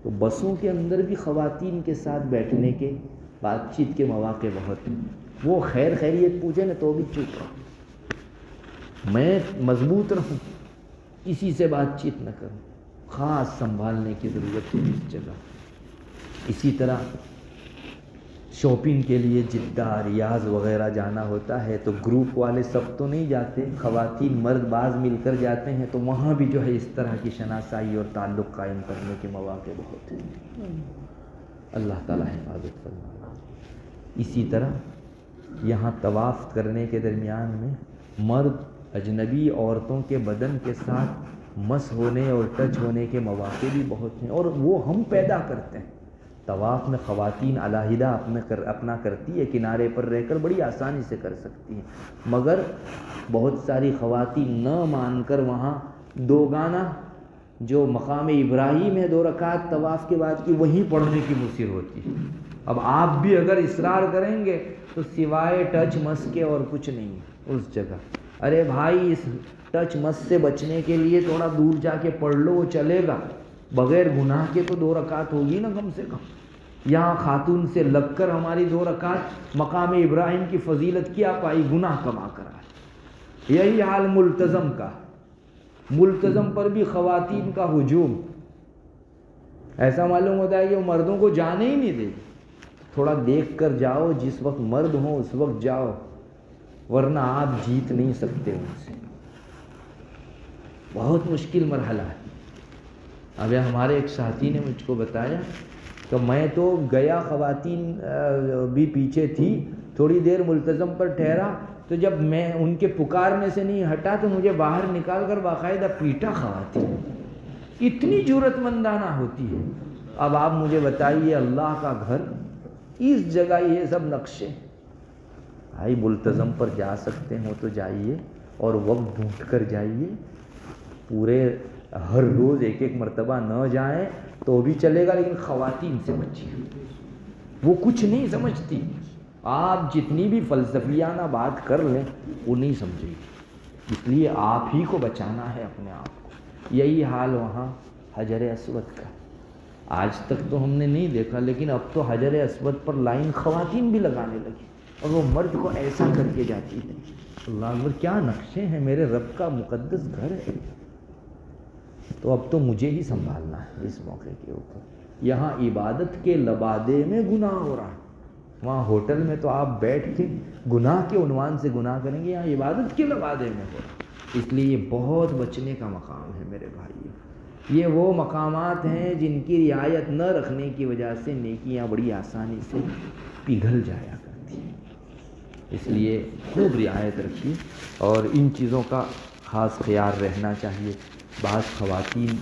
تو بسوں کے اندر بھی خواتین کے ساتھ بیٹھنے کے بات چیت کے مواقع بہت ہیں، وہ خیر خیریت پوچھیں نا تو بھی چپ رہو، میں مضبوط رہوں، کسی سے بات چیت نہ کروں، خاص سنبھالنے کی ضرورت ہے اس جگہ۔ اسی طرح شاپنگ کے لیے جدہ، ریاض وغیرہ جانا ہوتا ہے تو گروپ والے سب تو نہیں جاتے، خواتین مرد بعض مل کر جاتے ہیں، تو وہاں بھی جو ہے اس طرح کی شناسائی اور تعلق قائم کرنے کے مواقع بہت ہیں۔ اللہ تعالیٰ حفاظت فرمائے۔ اسی طرح یہاں طواف کرنے کے درمیان میں مرد اجنبی عورتوں کے بدن کے ساتھ مس ہونے اور ٹچ ہونے کے مواقع بھی بہت ہیں، اور وہ ہم پیدا کرتے ہیں۔ طواف میں خواتین علیحدہ اپنا کرتی ہے، کنارے پر رہ کر بڑی آسانی سے کر سکتی ہیں، مگر بہت ساری خواتین نہ مان کر وہاں دوگانہ جو مقام ابراہیم ہے 2 رکعت طواف کے بعد کی وہیں پڑھنے کی مصر ہوتی ہے۔ اب آپ بھی اگر اصرار کریں گے تو سوائے ٹچ مس کے اور کچھ نہیں اس جگہ۔ ارے بھائی، اس ٹچ مس سے بچنے کے لیے تھوڑا دور جا کے پڑھ لو، وہ چلے گا، بغیر گناہ کے تو 2 رکعت ہوگی نا کم سے کم۔ یہاں خاتون سے لگ کر ہماری 2 رکعت مقام ابراہیم کی فضیلت کیا پائی، گناہ کما کر آئی۔ یہی حال ملتزم کا، ملتزم پر بھی خواتین کا ہجوم، ایسا معلوم ہوتا ہے کہ وہ مردوں کو جانے ہی نہیں دے۔ تھوڑا دیکھ کر جاؤ، جس وقت مرد ہوں اس وقت جاؤ، ورنہ آپ جیت نہیں سکتے ان سے۔ بہت مشکل مرحلہ ہے۔ اب ہمارے ایک ساتھی نے مجھ کو بتایا کہ میں تو گیا، خواتین بھی پیچھے تھی، تھوڑی دیر ملتزم پر ٹھہرا، تو جب میں ان کے پکارنے سے نہیں ہٹا تو مجھے باہر نکال کر باقاعدہ پیٹا خواتین۔ اتنی جرأت مندانہ ہوتی ہے۔ اب آپ مجھے بتائیے، اللہ کا گھر، اس جگہ یہ سب نقشے، بھائی ملتزم پر جا سکتے ہو تو جائیے، اور وقت ڈھونڈ کر جائیے، پورے ہر روز 1 مرتبہ نہ جائیں تو بھی چلے گا، لیکن خواتین سے بچیے، وہ کچھ نہیں سمجھتی، آپ جتنی بھی فلسفیانہ بات کر لیں وہ نہیں سمجھے گی، اس لیے آپ ہی کو بچانا ہے اپنے آپ کو۔ یہی حال وہاں حجر اسود کا، آج تک تو ہم نے نہیں دیکھا، لیکن اب تو حجر اسود پر لائن خواتین بھی لگانے لگی، اور وہ مرد کو ایسا کر کے جاتی ہے۔ اللہ اکبر، کیا نقشے ہیں، میرے رب کا مقدس گھر ہے۔ تو اب تو مجھے ہی سنبھالنا ہے اس موقع کے اوپر۔ یہاں عبادت کے لبادے میں گناہ ہو رہا ہے، وہاں ہوٹل میں تو آپ بیٹھ کے گناہ کے عنوان سے گناہ کریں گے، یہاں عبادت کے لبادے میں ہو رہا ہے۔ اس لیے یہ بہت بچنے کا مقام ہے میرے بھائیو۔ یہ وہ مقامات ہیں جن کی رعایت نہ رکھنے کی وجہ سے نیکیاں بڑی آسانی سے پگھل جایا کرتی ہیں، اس لیے خوب رعایت رکھیے اور ان چیزوں کا خاص خیال رہنا چاہیے۔ بعض خواتین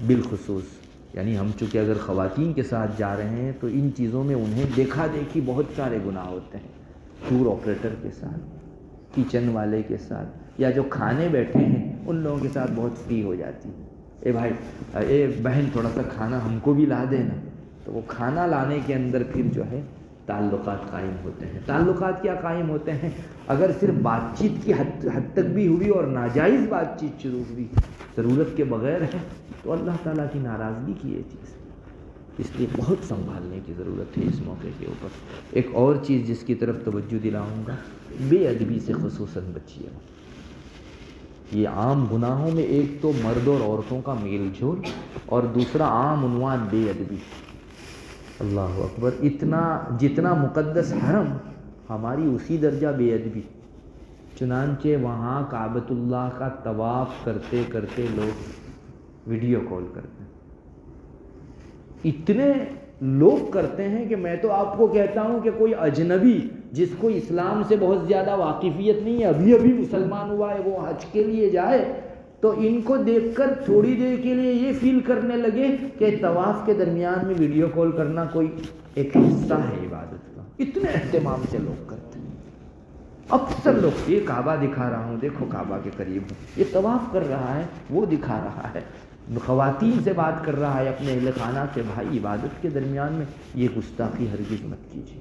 بالخصوص، یعنی ہم چونکہ اگر خواتین کے ساتھ جا رہے ہیں تو ان چیزوں میں انہیں دیکھا دیکھی بہت سارے گناہ ہوتے ہیں، ٹور آپریٹر کے ساتھ، کچن والے کے ساتھ، یا جو کھانے بیٹھے ہیں ان لوگوں کے ساتھ بہت فری ہو جاتی ہے۔ اے بھائی، اے بہن، تھوڑا سا کھانا ہم کو بھی لا دینا، تو وہ کھانا لانے کے اندر پھر جو ہے تعلقات قائم ہوتے ہیں۔ تعلقات کیا قائم ہوتے ہیں؟ اگر صرف بات چیت کی حد تک بھی ہوئی اور ناجائز بات چیت شروع ہوئی ضرورت کے بغیر ہے تو اللہ تعالیٰ کی ناراضگی کی یہ چیز، اس لیے بہت سنبھالنے کی ضرورت ہے اس موقع کے اوپر۔ ایک اور چیز جس کی طرف توجہ دلاؤں گا، بے ادبی سے خصوصاً بچیے۔ یہ عام گناہوں میں ایک تو مرد اور عورتوں کا میل جول، اور دوسرا عام عنوان بے ادبی۔ اللہ اکبر، اتنا جتنا مقدس حرم ہماری اسی درجہ بے ادبی۔ چنانچہ وہاں کعبۃ اللہ کا طواف کرتے کرتے لوگ ویڈیو کال کرتے ہیں، اتنے لوگ کرتے ہیں کہ میں تو آپ کو کہتا ہوں کہ کوئی اجنبی جس کو اسلام سے بہت زیادہ واقفیت نہیں ہے، ابھی ابھی مسلمان ہوا ہے، وہ حج کے لیے جائے تو ان کو دیکھ کر تھوڑی دیر کے لیے یہ فیل کرنے لگے کہ طواف کے درمیان میں ویڈیو کال کرنا کوئی ایک حصہ ہے عبادت کا۔ اتنے اہتمام سے لوگ کرتے ہیں۔ اکثر لوگ یہ کعبہ دکھا رہا ہوں، دیکھو کعبہ کے قریب ہوں، یہ طواف کر رہا ہے، وہ دکھا رہا ہے، خواتین سے بات کر رہا ہے، اپنے اہل خانہ سے، بھائی عبادت کے درمیان میں یہ گستاخی ہرگز مت کیجیے۔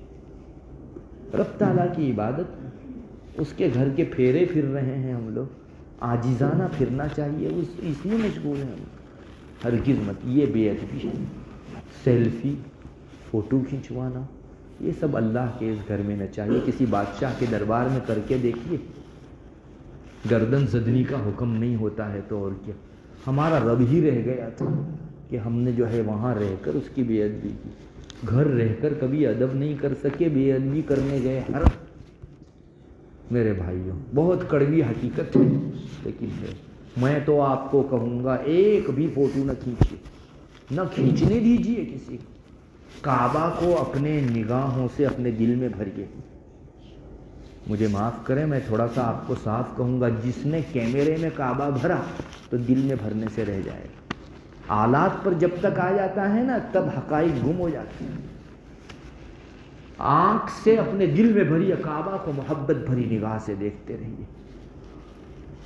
رب تعالیٰ کی عبادت، اس کے گھر کے پھیرے پھر رہے ہیں ہم لوگ، عاجزانہ پھرنا چاہیے، اس میں مشغول ہیں ہم، ہرگز مت۔ یہ بے ادبی، سیلفی، فوٹو کھنچوانا، یہ سب اللہ کے اس گھر میں نہ چاہیے۔ کسی بادشاہ کے دربار میں کر کے دیکھیے، گردن زدنی کا حکم نہیں ہوتا ہے تو اور کیا۔ ہمارا رب ہی رہ گیا تھا کہ ہم نے جو ہے وہاں رہ کر اس کی بے ادبی کی، گھر رہ کر کبھی ادب نہیں کر سکے، بے ادبی کرنے گئے حرم۔ میرے بھائیوں، بہت کڑوی حقیقت ہے لیکن ہے۔ میں تو آپ کو کہوں گا ایک بھی فوٹو نہ کھینچیے، نہ کھینچنے دیجیے کسی کو۔ کعبہ کو اپنے نگاہوں سے اپنے دل میں بھریے۔ مجھے معاف کریں، میں تھوڑا سا آپ کو صاف کہوں گا، جس نے کیمرے میں کعبہ بھرا تو دل میں بھرنے سے رہ جائے گا۔ آلات پر جب تک آ جاتا ہے نا تب حقائق گم ہو جاتے ہیں۔ آنکھ سے اپنے دل میں بھریے، کعبہ کو محبت بھری نگاہ سے دیکھتے رہیے،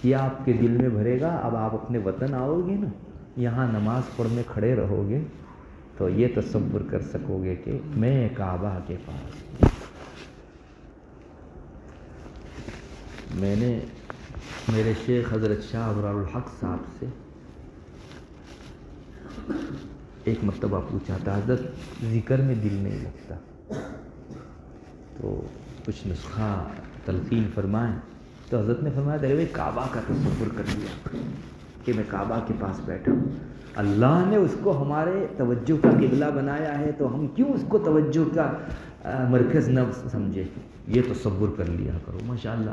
یہ آپ کے دل میں بھرے گا۔ اب آپ اپنے وطن آؤ گے نا، یہاں نماز پڑھنے کھڑے رہو گے تو یہ تصور کر سکو گے کہ میں کعبہ کے پاس ہوں۔ میں نے میرے شیخ حضرت شاہ ابرار الحق صاحب سے ایک مرتبہ پوچھا تھا، حضرت ذکر میں دل نہیں لگتا، تو کچھ نسخہ تلقین فرمائیں۔ تو حضرت نے فرمایا، درے کعبہ کا تصور کر لیا کہ میں کعبہ کے پاس بیٹھا ہوں، اللہ نے اس کو ہمارے توجہ کا قبلہ بنایا ہے تو ہم کیوں اس کو توجہ کا مرکز نہ سمجھے، یہ تصور کر لیا کرو۔ ماشاءاللہ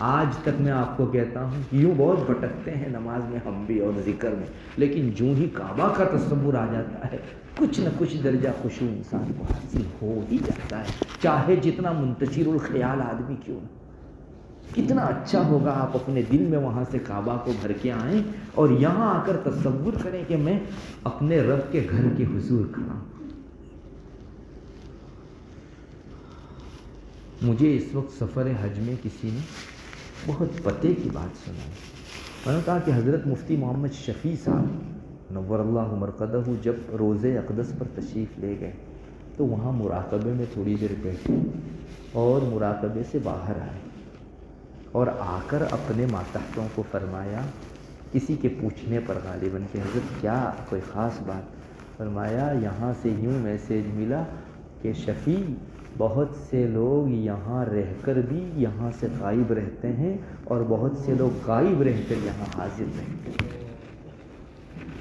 آج تک میں آپ کو کہتا ہوں کہ یوں بہت بھٹکتے ہیں نماز میں ہم بھی اور ذکر میں، لیکن جو ہی کعبہ کا تصور آ جاتا ہے کچھ نہ کچھ درجہ خشوع انسان کو حاصل ہو ہی جاتا ہے، چاہے جتنا منتشر الخیال آدمی کیوں نہ۔ کتنا اچھا ہوگا آپ اپنے دل میں وہاں سے کعبہ کو بھر کے آئیں اور یہاں آ کر تصور کریں کہ میں اپنے رب کے گھر کے حضور کھڑا ہوں۔ مجھے اس وقت سفر حج میں کسی نے بہت پتے کی بات سنائی۔ میں نے کہا کہ حضرت مفتی محمد شفیع صاحب نور اللہ مرقدہ جب روضہ اقدس پر تشریف لے گئے تو وہاں مراقبے میں تھوڑی دیر بیٹھے اور مراقبے سے باہر آئے اور آ کر اپنے ماتحتوں کو فرمایا، کسی کے پوچھنے پر غالباً کہ حضرت کیا کوئی خاص بات، فرمایا یہاں سے یوں میسیج ملا کہ شفیع بہت سے لوگ یہاں رہ کر بھی یہاں سے غائب رہتے ہیں اور بہت سے لوگ غائب رہ کر یہاں حاضر رہتے ہیں۔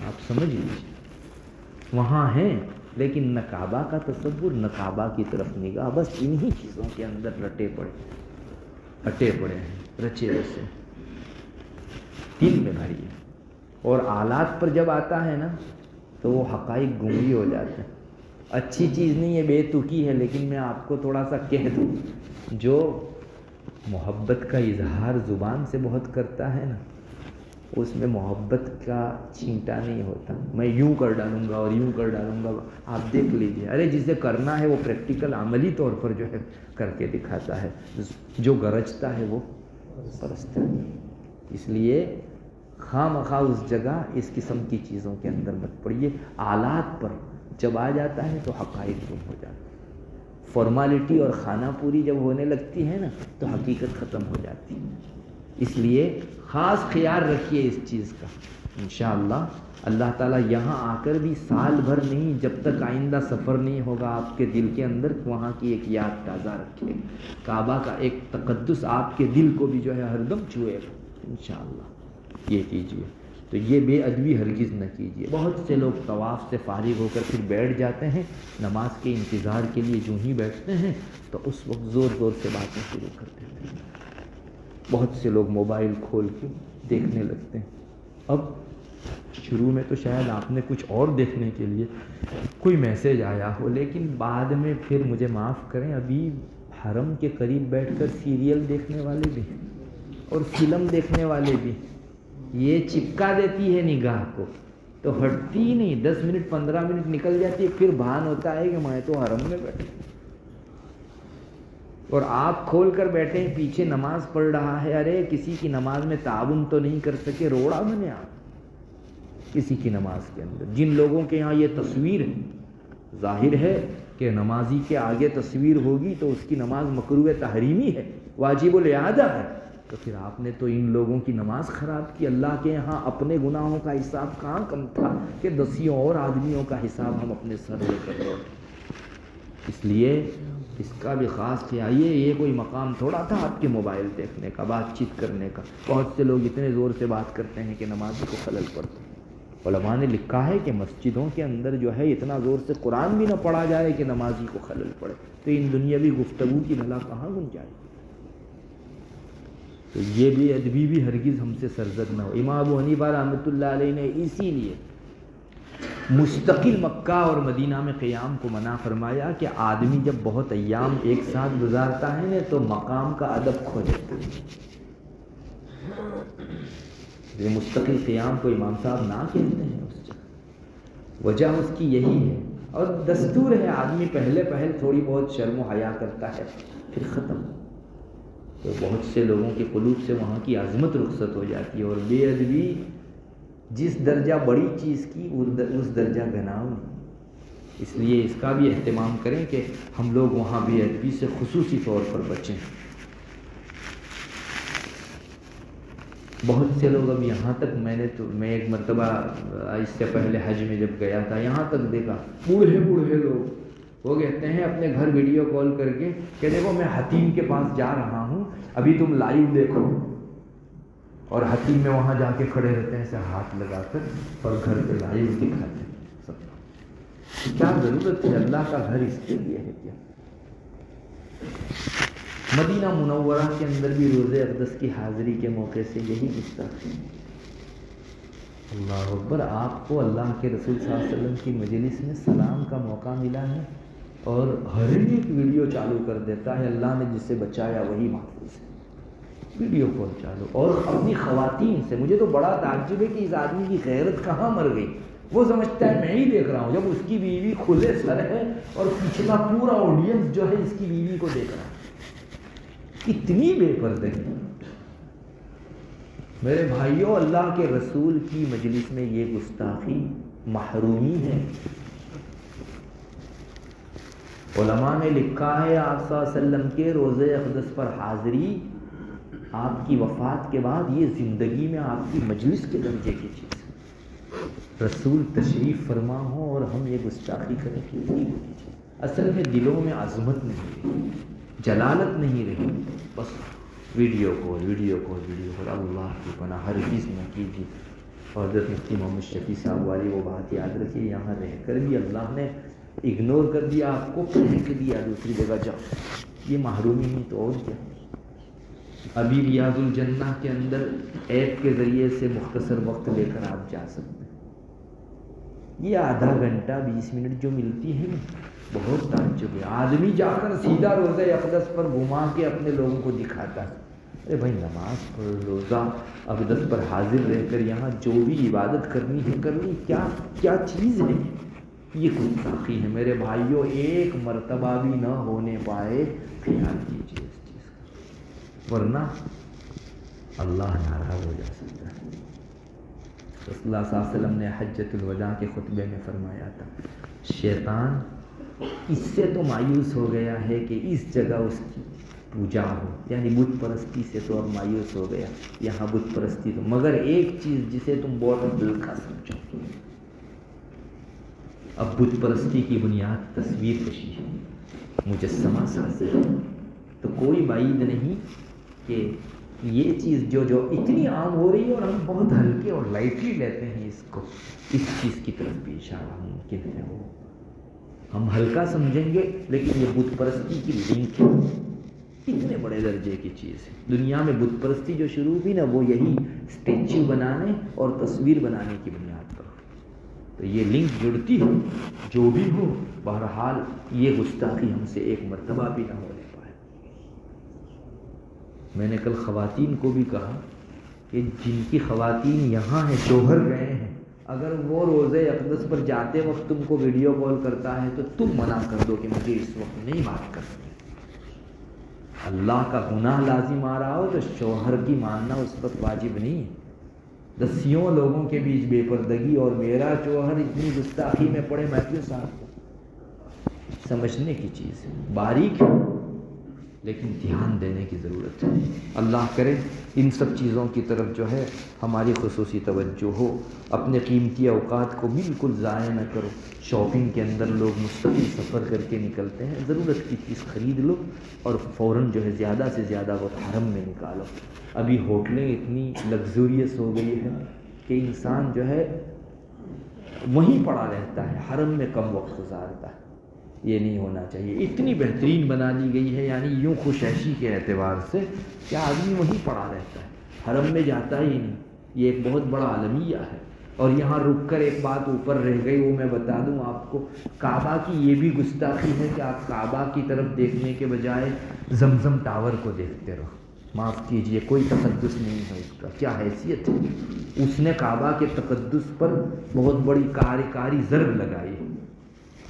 آپ سمجھ لیجیے، وہاں ہیں لیکن نہ کعبہ کا تصور نہ کعبہ کی طرف نگاہ، بس انہی چیزوں کے اندر اٹے پڑے ہیں، رچے بسے دل میں بھریے۔ اور آلات پر جب آتا ہے نا تو وہ حقائق گنگی ہو جاتے ہیں۔ اچھی چیز نہیں ہے، بے تکی ہے، لیکن میں آپ کو تھوڑا سا کہہ دوں، جو محبت کا اظہار زبان سے بہت کرتا ہے نا اس میں محبت کا چھینٹا نہیں ہوتا۔ میں یوں کر ڈالوں گا اور یوں کر ڈالوں گا، آپ دیکھ لیجئے، ارے جسے کرنا ہے وہ پریکٹیکل عملی طور پر جو ہے کر کے دکھاتا ہے، جو گرجتا ہے وہ پرستتا ہے۔ اس لیے خواہ مخواہ اس جگہ اس قسم کی چیزوں کے اندر مت پڑیے۔ آلات پر جب آ جاتا ہے تو حقائق گم ہو جاتا ہے، فارمالٹی اور خانہ پوری جب ہونے لگتی ہے نا تو حقیقت ختم ہو جاتی ہے۔ اس لیے خاص خیال رکھیے اس چیز کا، انشاءاللہ اللہ تعالیٰ یہاں آ کر بھی سال بھر نہیں، جب تک آئندہ سفر نہیں ہوگا آپ کے دل کے اندر وہاں کی ایک یاد تازہ رکھے، کعبہ کا ایک تقدس آپ کے دل کو بھی جو ہے ہر دم چھوئے گا انشاءاللہ۔ یہ کیجیے، تو یہ بے ادبی ہرگز نہ کیجیے۔ بہت سے لوگ طواف سے فارغ ہو کر پھر بیٹھ جاتے ہیں، نماز کے انتظار کے لیے جو ہی بیٹھتے ہیں تو اس وقت زور زور سے باتیں شروع کر دیتے ہیں۔ بہت سے لوگ موبائل کھول کے دیکھنے لگتے ہیں۔ اب شروع میں تو شاید آپ نے کچھ اور دیکھنے کے لیے کوئی میسیج آیا ہو، لیکن بعد میں پھر مجھے معاف کریں، ابھی حرم کے قریب بیٹھ کر سیریل دیکھنے والے بھی ہیں اور فلم دیکھنے والے بھی، یہ چپکا دیتی ہے نگاہ کو تو ہٹتی ہی نہیں، 10 منٹ 15 منٹ نکل جاتی ہے، پھر بھان ہوتا ہے کہ میں تو حرم میں بیٹھا۔ اور آپ کھول کر بیٹھے ہیں، پیچھے نماز پڑھ رہا ہے، ارے کسی کی نماز میں تعاون تو نہیں کر سکے، روڑا بنے آپ کسی کی نماز کے اندر. جن لوگوں کے یہاں یہ تصویر ہے، ظاہر ہے کہ نمازی کے آگے تصویر ہوگی تو اس کی نماز مکروہ تحریمی ہے، واجب الاعادہ ہے، تو پھر آپ نے تو ان لوگوں کی نماز خراب کی. اللہ کے یہاں اپنے گناہوں کا حساب کہاں کم تھا کہ 10 اور آدمیوں کا حساب ہم اپنے سر لے کر لوٹیں. اس لیے اس کا بھی خاص خیال، یہ کوئی مقام تھوڑا تھا آپ کے موبائل دیکھنے کا، بات چیت کرنے کا. بہت سے لوگ اتنے زور سے بات کرتے ہیں کہ نمازی کو خلل پڑتا ہے. علماء نے لکھا ہے کہ مسجدوں کے اندر جو ہے اتنا زور سے قرآن بھی نہ پڑھا جائے کہ نمازی کو خلل پڑے، تو ان دنیاوی گفتگو کی بھلا کہاں گنجائش. تو یہ بھی ادبی بھی ہرگز ہم سے سرزد نہ ہو. امام ابو حنیفہ رحمۃ اللہ علیہ نے اسی لیے مستقل مکہ اور مدینہ میں قیام کو منع فرمایا کہ آدمی جب بہت ایام ایک ساتھ گزارتا ہے نا تو مقام کا ادب کھو جاتا ہے. یہ مستقل قیام کو امام صاحب نہ کہتے ہیں، اس وجہ اس کی یہی ہے. اور دستور ہے، آدمی پہلے تھوڑی بہت شرم و حیا کرتا ہے، پھر ختم. تو بہت سے لوگوں کے قلوب سے وہاں کی عظمت رخصت ہو جاتی ہے، اور بے ادبی جس درجہ بڑی چیز کی اس درجہ گناؤ نہیں. اس لیے اس کا بھی اہتمام کریں کہ ہم لوگ وہاں بے ادبی سے خصوصی طور پر بچیں. بہت سے لوگ اب یہاں تک میں ایک مرتبہ اس سے پہلے حج میں جب گیا تھا، یہاں تک دیکھا بوڑھے لوگ، وہ کہتے ہیں اپنے گھر ویڈیو کال کر کے کہ دیکھو میں حتیم کے پاس جا رہا ہوں، ابھی تم لائیو دیکھو. اور حتیم میں وہاں جا کے کھڑے رہتے ہیں ایسے ہاتھ لگا کر، اور گھر پہ لائیو دکھاتے ہیں. سب کیا ضرورت ہے؟ اللہ کا گھر اس کے لیے ہے کیا؟ مدینہ منورہ کے اندر بھی روزے اقدس کی حاضری کے موقع سے یہی گستاخی. اللہ اکبر، آپ کو اللہ کے رسول صلی اللہ علیہ وسلم کی مجلس میں سلام کا موقع ملا ہے اور ہر ایک ویڈیو چالو کر دیتا ہے. اللہ نے جسے بچایا وہی محفوظ ہے. ویڈیو کال چالو، اور اپنی خواتین سے. مجھے تو بڑا تعجب ہے کہ اس آدمی کی غیرت کہاں مر گئی. وہ سمجھتا ہے میں ہی دیکھ رہا ہوں، جب اس کی بیوی کھلے سر ہے اور پچھلا پورا آڈینس جو ہے اس کی بیوی کو دیکھ رہا ہے. کتنی بے پردگی. میرے بھائیوں، اللہ کے رسول کی مجلس میں یہ گستاخی محرومی ہے. علماء نے لکھا ہے آپ صلی اللہ علیہ وسلم کے روزے اقدس پر حاضری آپ کی وفات کے بعد یہ زندگی میں آپ کی مجلس کے درجے کی چیز ہے. رسول تشریف فرما ہو اور ہم یہ گستاخی کریں کہ نہیں ہوتی چیز. اصل میں دلوں میں عظمت نہیں رہی، جلالت نہیں رہی، بس ویڈیو کال. اللہ کی پناہ ہرگز نہ کیجیے. حضرت مفتی محمد شفیع صاحب والی وہ بات یاد رکھیے، یہاں رہ کر بھی اللہ نے اگنور کر دیا آپ کو، پھینک دیا دوسری جگہ جاؤ. یہ محرومی نہیں تو اور کیا. ابھی ریاض الجنہ کے اندر ایپ کے ذریعے سے مختصر وقت لے کر آپ جا سکتے ہیں. یہ آدھا گھنٹہ 20 منٹ جو ملتی ہے بہت تعجب ہے. آدمی جا کر سیدھا روزہ اقدس پر گھما کے اپنے لوگوں کو دکھاتا ہے. ارے بھائی نماز پڑھ، روزہ اقدس پر حاضر رہ کر یہاں جو بھی عبادت کرنی ہے کر لی. کیا چیز ہے یہ؟ گستاخی ہے میرے بھائیوں. ایک مرتبہ بھی نہ ہونے پائے خیال کیجیے اس چیز کا، ورنہ اللہ ناراض ہو جا سکتا ہے. رسول اللہ صلی اللہ علیہ وسلم نے حجۃ الوداع کے خطبے میں فرمایا تھا، شیطان اس سے تو مایوس ہو گیا ہے کہ اس جگہ اس کی پوجا ہو، یعنی بت پرستی سے تو اب مایوس ہو گیا، یہاں بت پرستی تو. مگر ایک چیز جسے تم بہت دل کا سمجھو، اب بت پرستی کی بنیاد تصویر کشی ہے، مجسمہ سازی ہے. تو کوئی بعید نہیں کہ یہ چیز جو اتنی عام ہو رہی ہے اور ہم بہت ہلکے اور لائٹلی لیتے ہیں اس کو، اس چیز کی طرف بھی اشارہ ممکن ہے. وہ ہم ہلکا سمجھیں گے لیکن یہ بت پرستی کی لنک ہے، اتنے بڑے درجے کی چیز ہے. دنیا میں بت پرستی جو شروع ہوئی نا وہ یہی اسٹیچو بنانے اور تصویر بنانے کی بنیاد پر. تو یہ لنک جڑتی ہے. جو بھی ہو بہرحال یہ گستاخی ہم سے ایک مرتبہ بھی نہ ہونے پائے. میں نے کل خواتین کو بھی کہا کہ جن کی خواتین یہاں ہیں، شوہر گئے ہیں، اگر وہ روزے اقدس پر جاتے وقت تم کو ویڈیو کال کرتا ہے تو تم منع کر دو کہ مجھے اس وقت نہیں بات کرنی. اللہ کا گناہ لازم آ رہا ہو تو شوہر کی ماننا اس وقت واجب نہیں ہے. دسیوں لوگوں کے بیچ بے پردگی اور میرا شوہر اتنی گستاخی میں پڑے، میں کیوں ساتھ دوں؟ سمجھنے کی چیز ہے، باریک ہے لیکن دھیان دینے کی ضرورت ہے. اللہ کرے ان سب چیزوں کی طرف جو ہے ہماری خصوصی توجہ ہو. اپنے قیمتی اوقات کو بالکل ضائع نہ کرو. شاپنگ کے اندر لوگ مستقل سفر کر کے نکلتے ہیں، ضرورت کی چیز خرید لو اور فوراً جو ہے زیادہ سے زیادہ وہ حرم میں نکالو. ابھی ہوٹلیں اتنی لگزوریس ہو گئی ہے کہ انسان جو ہے وہیں پڑا رہتا ہے، حرم میں کم وقت گزارتا ہے. یہ نہیں ہونا چاہیے. اتنی بہترین بنا دی گئی ہے، یعنی یوں خوش عیشی کے اعتبار سے کہ آدمی وہیں پڑا رہتا ہے، حرم میں جاتا ہی نہیں. یہ ایک بہت بڑا المیہ ہے. اور یہاں رک کر ایک بات اوپر رہ گئی، وہ میں بتا دوں آپ کو. کعبہ کی یہ بھی گستاخی ہے کہ آپ کعبہ کی طرف دیکھنے کے بجائے زمزم ٹاور کو دیکھتے رہو. معاف کیجئے، کوئی تقدس نہیں ہے اس کا. کیا حیثیت ہے؟ اس نے کعبہ کے تقدس پر بہت بڑی کاری ضرب لگائی ہے.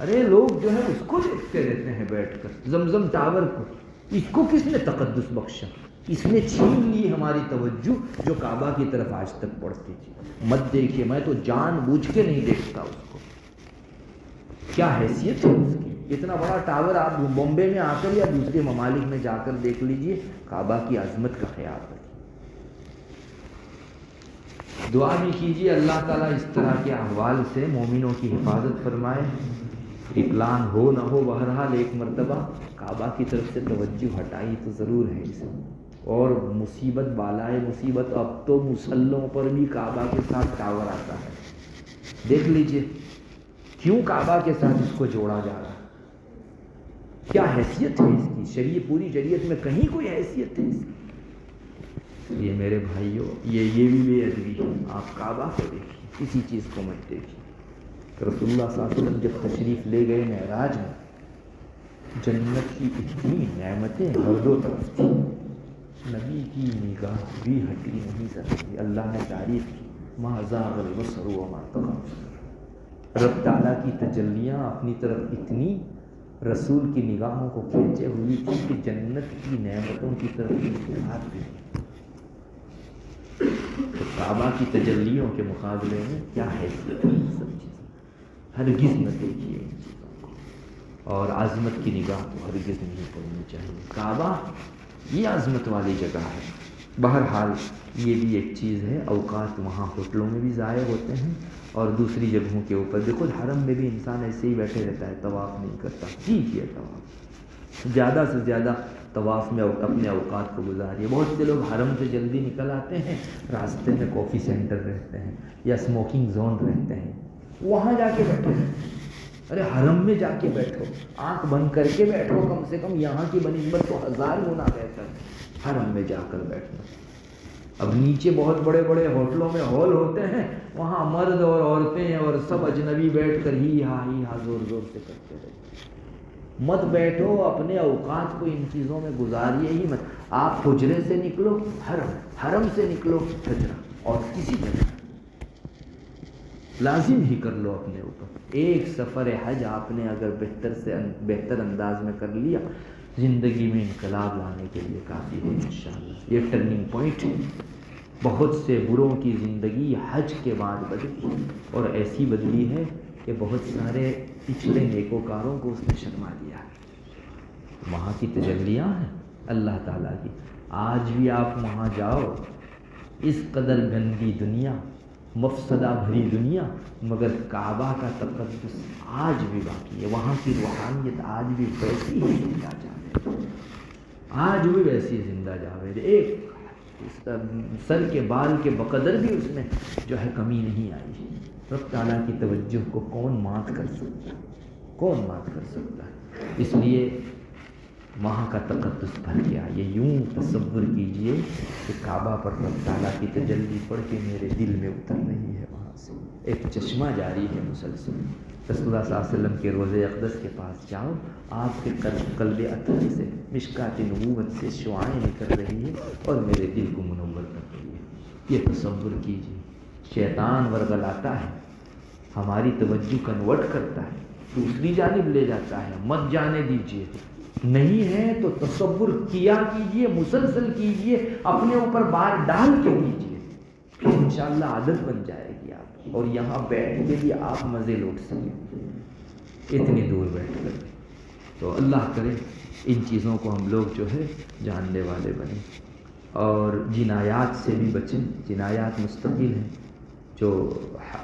ارے لوگ جو ہے اس کو دیکھتے رہتے ہیں بیٹھ کر، زمزم ٹاور کو. اس کو کس نے تقدس بخشا؟ اس نے چھین لی ہماری توجہ جو کعبہ کی طرف آج تک پڑتی تھی. مت دیکھیے، میں تو جان بوجھ کے نہیں دیکھتا اس کو. کیا حیثیت ہے اس کی؟ اتنا بڑا ٹاور آپ بامبے میں آ کر یا دوسرے ممالک میں جا کر دیکھ لیجئے، کعبہ کی عظمت کا خیال رکھیے. دعا بھی کیجئے اللہ تعالیٰ اس طرح کے احوال سے مومنوں کی حفاظت فرمائے. اقلان ہو نہ ہو، بہرحال ایک مرتبہ کعبہ کی طرف سے توجہ ہٹائی تو ضرور ہے اسے. اور مصیبت بالائے مصیبت، اب تو مسلوں پر بھی کعبہ کے ساتھ ٹاور آتا ہے. دیکھ لیجئے کیوں کعبہ کے ساتھ اس کو جوڑا جا رہا ہے. کیا حیثیت ہے اس کی؟ پوری شریعت میں کہیں کوئی حیثیت ہے اس کی؟ یہ میرے بھائیوں، یہ بھی بے ادبی ہے. آپ کعبہ کو دیکھیے، کسی چیز کو مت دیکھیے. رسول اللہ صلی اللہ علیہ وسلم جب تشریف لے گئے معراج میں، جنت کی اتنی نعمتیں ہر دو طرف تھیں، نبی کی نگاہ بھی ہٹی نہیں سکتی. اللہ نے تعریف کی، ما زاغ البصر وما طغى. رب تعالیٰ کی تجلیاں اپنی طرف اتنی رسول کی نگاہوں کو کھینچے ہوئی تھی کہ جنت کی نعمتوں کی طرف انتظار بھی. تو کعبہ کی تجلیوں کے مقابلے میں کیا حیثیت ہے سب چیزیں. ہرگز نہ دیکھیے ان چیزوں کو، اور عظمت کی نگاہ تو ہرگز نہیں پڑنی چاہیے. کعبہ یہ عظمت والی جگہ ہے. بہرحال یہ بھی ایک چیز ہے، اوقات وہاں ہوٹلوں میں بھی ضائع ہوتے ہیں اور دوسری جگہوں کے اوپر بھی. خود حرم میں بھی انسان ایسے ہی بیٹھے رہتا ہے، طواف نہیں کرتا. ٹھیک ہے، طواف زیادہ سے زیادہ طواف میں اپنے اوقات کو گزاریے. بہت سے لوگ حرم سے جلدی نکل آتے ہیں، راستے میں کافی سینٹر رہتے ہیں یا اسموکنگ زون رہتے ہیں، وہاں جا کے بیٹھو. ارے حرم میں جا کے بیٹھو، آنکھ بند کر کے بیٹھو. کم سے کم یہاں کی بنسبت تو 1000 گنا بہتر ہے حرم میں جا کر بیٹھنا. اب نیچے بہت بڑے بڑے ہوٹلوں میں ہال ہوتے ہیں، وہاں مرد اور عورتیں اور سب اجنبی بیٹھ کر ہی ہاں زور زور سے کرتے رہتے. مت بیٹھو، اپنے اوقات کو ان چیزوں میں گزاریے ہی مت. آپ حجرے سے نکلو حرم سے نکلو حجرہ، اور کسی جگہ لازم ہی کر لو اپنے اوپر. ایک سفر حج آپ نے اگر بہتر انداز میں کر لیا، زندگی میں انقلاب لانے کے لیے کافی ہے انشاءاللہ. یہ ٹرننگ پوائنٹ ہے. بہت سے بروں کی زندگی حج کے بعد بدلی، اور ایسی بدلی ہے کہ بہت سارے پچھلے نیکوکاروں کو اس نے شرما دیا. وہاں کی تجلیاں ہیں اللہ تعالیٰ کی. آج بھی آپ وہاں جاؤ، اس قدر گندی دنیا، مفسدہ بھری دنیا، مگر کعبہ کا تقدس آج بھی باقی ہے. وہاں کی روحانیت آج بھی ویسی ہی زندہ جاوید، آج بھی ویسی زندہ جاوید. ایک سر کے بال کے بقدر بھی اس میں جو ہے کمی نہیں آئی. رب تعالیٰ کی توجہ کو کون مات کر سکتا ہے؟ کون مات کر سکتا ہے؟ اس لیے وہاں کا تقدس بھر گیا. یہ یوں تصور کیجئے کہ کعبہ پر رب تعالیٰ کی تجلی پڑھ کے میرے دل میں اتر رہی ہے. وہاں سے ایک چشمہ جاری ہے مسلسل. رسول اللہ صلی اللہ علیہ وسلم کے روضہ اقدس کے پاس جاؤ، آپ کے قلب اطہر سے مشکات نبوت سے شعاعیں نکل رہی ہے اور میرے دل کو منور کر رہی ہے. یہ تصور کیجئے. شیطان ورغلاتا ہے، ہماری توجہ کنورٹ کرتا ہے، دوسری جانب لے جاتا ہے. مت جانے دیجیے. نہیں ہے تو تصور کیا کیجئے، مسلسل کیجئے، اپنے اوپر بار ڈال کے کیجئے، پھر انشاءاللہ عادت بن جائے گی آپ، اور یہاں بیٹھ کے بھی آپ مزے لوٹ سکیں اتنی دور بیٹھ کر۔ تو اللہ کرے ان چیزوں کو ہم لوگ جو ہے جاننے والے بنیں، اور جنایات سے بھی بچیں۔ جنایات مستقل ہیں، جو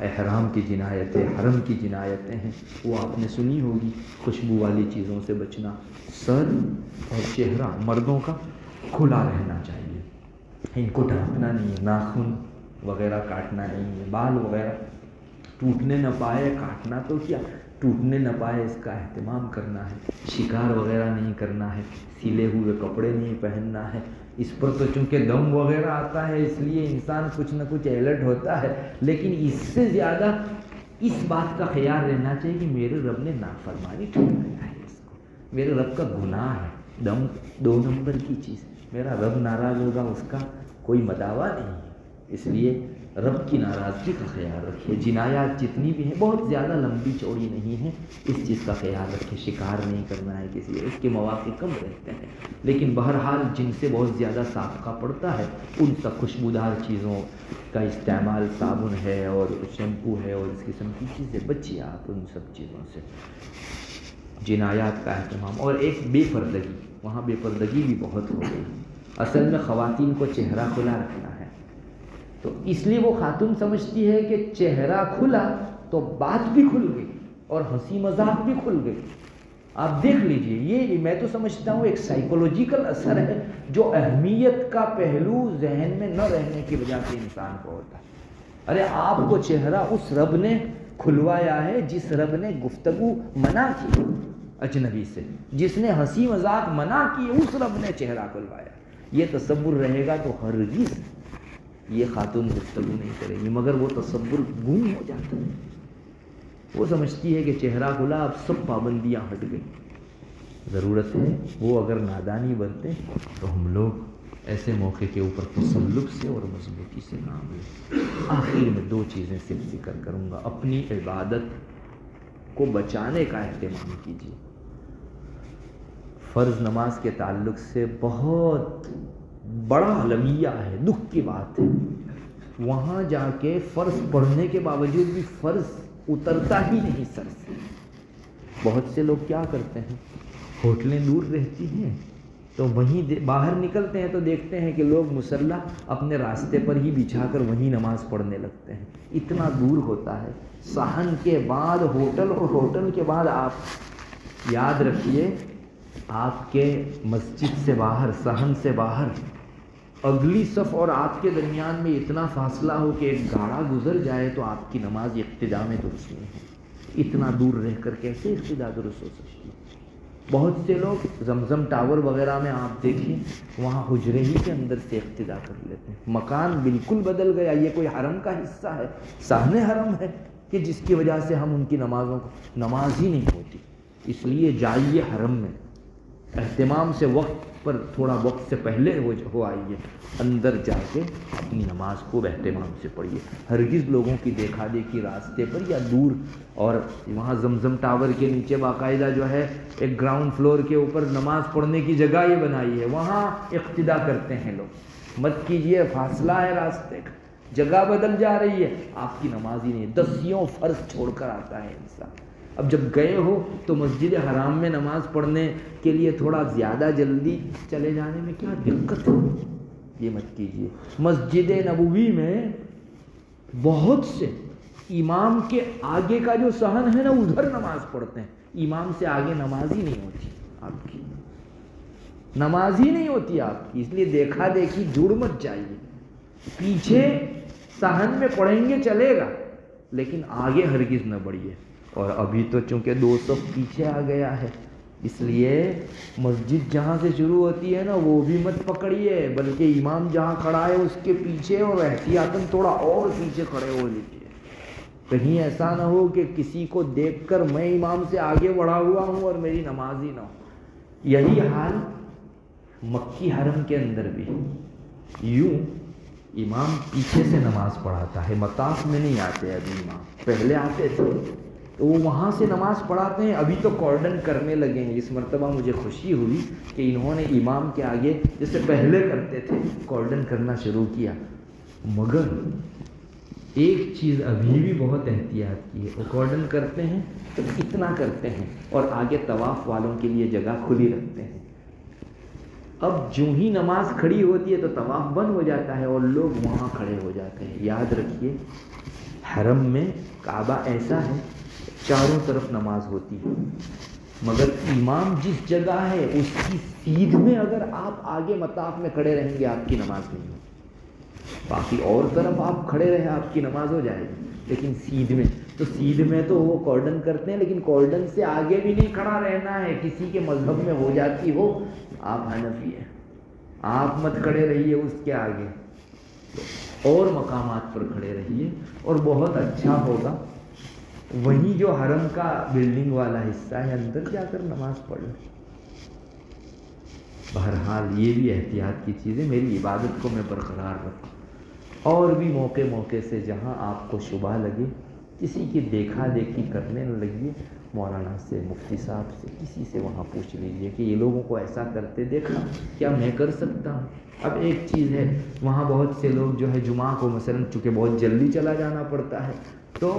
احرام کی جنایتیں، حرم کی جنایتیں ہیں وہ آپ نے سنی ہوگی۔ خوشبو والی چیزوں سے بچنا، سر اور چہرہ مردوں کا کھلا رہنا چاہیے، ان کو ڈھانپنا نہیں ہے، ناخن وغیرہ کاٹنا نہیں ہے، بال وغیرہ ٹوٹنے نہ پائے، کاٹنا تو کیا ٹوٹنے نہ پائے اس کا اہتمام کرنا ہے، شکار وغیرہ نہیں کرنا ہے، سلے ہوئے کپڑے نہیں پہننا ہے۔ اس پر تو چونکہ دم وغیرہ آتا ہے اس لیے انسان کچھ نہ کچھ الرٹ ہوتا ہے، لیکن اس سے زیادہ اس بات کا خیال رہنا چاہیے کہ میرے رب نے نافرمانی ٹھہرایا ہے، اس کو میرے رب کا گناہ ہے، دم 2 نمبر کی چیز، میرا رب ناراض ہوگا اس کا کوئی مداوا نہیں ہے، اس لیے رب کی ناراضگی کا خیال رکھیے۔ جنایات جتنی بھی ہیں بہت زیادہ لمبی چوڑی نہیں ہیں، اس چیز کا خیال رکھیے، شکار نہیں کرنا ہے کسی، اس کے مواقع کم رہتے ہیں، لیکن بہرحال جن سے بہت زیادہ سابقہ پڑتا ہے ان تک خوشبودار چیزوں کا استعمال، صابن ہے اور شیمپو ہے اور اس قسم کی چیزیں، بچیے آپ ان سب چیزوں سے۔ جنایات کا اہتمام، اور ایک بے پردگی، وہاں بے پردگی بھی بہت ہو گئی۔ اصل میں خواتین کو چہرہ کھلا رکھنا ہے، تو اس لیے وہ خاتون سمجھتی ہے کہ چہرہ کھلا تو بات بھی کھل گئی اور ہنسی مذاق بھی کھل گئی۔ آپ دیکھ لیجئے، یہ میں تو سمجھتا ہوں ایک سائیکولوجیکل اثر ہے جو اہمیت کا پہلو ذہن میں نہ رہنے کی وجہ سے انسان کو ہوتا ہے۔ ارے آپ کو چہرہ اس رب نے کھلوایا ہے جس رب نے گفتگو منع کی اجنبی سے، جس نے ہنسی مذاق منع کی، اس رب نے چہرہ کھلوایا۔ یہ تصور رہے گا تو ہرگز یہ خاتون گفتگو نہیں کرے گی، مگر وہ تصور گم ہو جاتا ہے۔ وہ سمجھتی ہے کہ چہرہ کھلا، اب سب پابندیاں ہٹ گئی۔ ضرورت ہے وہ اگر نادانی برتے تو ہم لوگ ایسے موقع کے اوپر تسلط سے اور مضبوطی سے کام لیں۔ آخر میں 2 چیزیں صرف ذکر کروں گا۔ اپنی عبادت کو بچانے کا اہتمام کیجیے۔ فرض نماز کے تعلق سے بہت بڑا المیہ ہے، دکھ کی بات ہے، وہاں جا کے فرض پڑھنے کے باوجود بھی فرض اترتا ہی نہیں سر سے۔ بہت سے لوگ کیا کرتے ہیں، ہوٹلیں دور رہتی ہیں تو وہیں باہر نکلتے ہیں تو دیکھتے ہیں کہ لوگ مصلی اپنے راستے پر ہی بچھا کر وہیں نماز پڑھنے لگتے ہیں۔ اتنا دور ہوتا ہے، صحن کے بعد ہوٹل اور ہوٹل کے بعد آپ یاد رکھیے، آپ کے مسجد سے باہر، صحن سے باہر اگلی صف اور آپ کے درمیان میں اتنا فاصلہ ہو کہ ایک گاڑا گزر جائے تو آپ کی نماز اقتدا میں درست نہیں ہے۔ اتنا دور رہ کر کیسے اقتدا درست ہو سکتی ہے؟ بہت سے لوگ زمزم ٹاور وغیرہ میں آپ دیکھیں، وہاں حجرے ہی کے اندر سے اقتدا کر لیتے ہیں۔ مکان بالکل بدل گیا، یہ کوئی حرم کا حصہ ہے، صحن حرم ہے کہ جس کی وجہ سے ہم ان کی نمازوں کو نماز ہی نہیں ہوتی۔ اس لیے جائیے حرم میں، اہتمام سے وقت پر تھوڑا وقت سے پہلے ہو آئیے، اندر جا کے اپنی نماز کو اہتمام سے پڑھیے۔ ہرگز لوگوں کی دیکھا دیکھی راستے پر یا دور، اور وہاں زمزم ٹاور کے نیچے باقاعدہ جو ہے ایک گراؤنڈ فلور کے اوپر نماز پڑھنے کی جگہ یہ بنائی ہے، وہاں اقتدا کرتے ہیں لوگ۔ مت کیجئے، فاصلہ ہے راستے کا، جگہ بدل جا رہی ہے، آپ کی نماز ہی نہیں، 10 فرض چھوڑ کر آتا ہے انسان۔ اب جب گئے ہو تو مسجد حرام میں نماز پڑھنے کے لیے تھوڑا زیادہ جلدی چلے جانے میں کیا دقت ہے؟ یہ مت کیجیے۔ مسجد نبوی میں بہت سے امام کے آگے کا جو صحن ہے نا، ادھر نماز پڑھتے ہیں، امام سے آگے نماز ہی نہیں ہوتی آپ کی، نماز ہی نہیں ہوتی آپ کی۔ اس لیے دیکھا دیکھی جڑ مت جائیے، پیچھے صحن میں پڑھیں گے چلے گا، لیکن آگے ہرگز نہ بڑھیے۔ اور ابھی تو چونکہ 2 صف پیچھے آ گیا ہے، اس لیے مسجد جہاں سے شروع ہوتی ہے نا وہ بھی مت پکڑیے، بلکہ امام جہاں کھڑا ہے اس کے پیچھے اور احتیاطاً تھوڑا اور پیچھے کھڑے ہو لیجیے، کہیں ایسا نہ ہو کہ کسی کو دیکھ کر میں امام سے آگے بڑھا ہوا ہوں اور میری نماز ہی نہ ہو۔ یہی حال مکی حرم کے اندر بھی، یوں امام پیچھے سے نماز پڑھاتا ہے، مطاف میں نہیں آتے ابھی امام، پہلے آتے تھے تو وہ وہاں سے نماز پڑھاتے ہیں. ابھی تو کارڈن کرنے لگے ہیں. اس مرتبہ مجھے خوشی ہوئی کہ انہوں نے امام کے آگے جیسے پہلے کرتے تھے کارڈن کرنا شروع کیا. مگر ایک چیز ابھی بھی بہت احتیاط کی ہے. وہ کارڈن کرتے ہیں تو اتنا کرتے ہیں اور آگے طواف والوں کے لیے جگہ کھلی رکھتے ہیں. اب جو ہی نماز کھڑی ہوتی ہے تو طواف بند ہو جاتا ہے اور لوگ وہاں کھڑے ہو جاتے ہیں. یاد رکھیے حرم میں کعبہ ایسا ہے چاروں طرف نماز ہوتی ہے، مگر امام جس جگہ ہے اس کی سیدھ میں اگر آپ آگے مطاف میں کھڑے رہیں گے آپ کی نماز نہیں ہوگی. باقی اور طرف آپ کھڑے رہیں آپ کی نماز ہو جائے گی، لیکن سیدھ میں تو سیدھ میں تو وہ کارڈن کرتے ہیں، لیکن کارڈن سے آگے بھی نہیں کھڑا رہنا ہے. کسی کے مذہب میں ہو جاتی ہو، آپ حنفی ہیں، آپ مت کھڑے رہیے اس کے آگے، اور مقامات پر کھڑے رہیے. اور بہت اچھا ہوگا وہیں جو حرم کا بلڈنگ والا حصہ ہے اندر جا کر نماز پڑھ لیں. بہرحال یہ بھی احتیاط کی چیزیں، میری عبادت کو میں برقرار رکھوں. اور بھی موقع سے جہاں آپ کو شبہ لگے کسی کی دیکھا دیکھی کرنے نہ لگیے. مولانا سے، مفتی صاحب سے، کسی سے وہاں پوچھ لیجئے کہ یہ لوگوں کو ایسا کرتے دیکھا، کیا میں کر سکتا ہوں؟ اب ایک چیز ہے وہاں بہت سے لوگ جو ہے جمعہ کو مثلا چونکہ بہت جلدی چلا جانا پڑتا ہے تو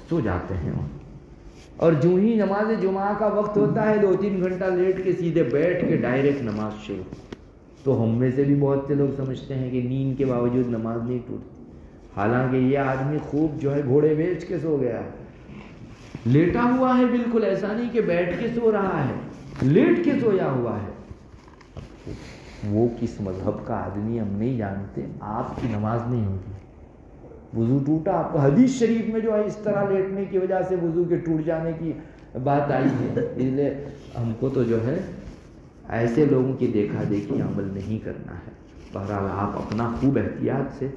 سو جاتے ہیں وہاں، اور جو ہی نماز جمعہ کا وقت ہوتا ہے 2-3 گھنٹہ لیٹ کے سیدھے بیٹھ کے ڈائریکٹ نماز شروع. تو ہم میں سے بھی بہت سے لوگ سمجھتے ہیں کہ نیند کے باوجود نماز نہیں ٹوٹتی. حالانکہ یہ آدمی خوب جو ہے گھوڑے بیچ کے سو گیا ہے، لیٹا ہوا ہے، بالکل ایسا نہیں کہ بیٹھ کے سو رہا ہے، لیٹ کے سویا ہوا ہے. وہ کس مذہب کا آدمی ہم نہیں جانتے، آپ کی نماز نہیں ہوگی. وضو ٹوٹا آپ کو، حدیث شریف میں جو ہے اس طرح لیٹنے کی وجہ سے وضو کے ٹوٹ جانے کی بات آئی ہے. اس لیے ہم کو تو جو ہے ایسے لوگوں کی دیکھا دیکھی عمل نہیں کرنا ہے. بہرحال آپ اپنا خوب احتیاط سے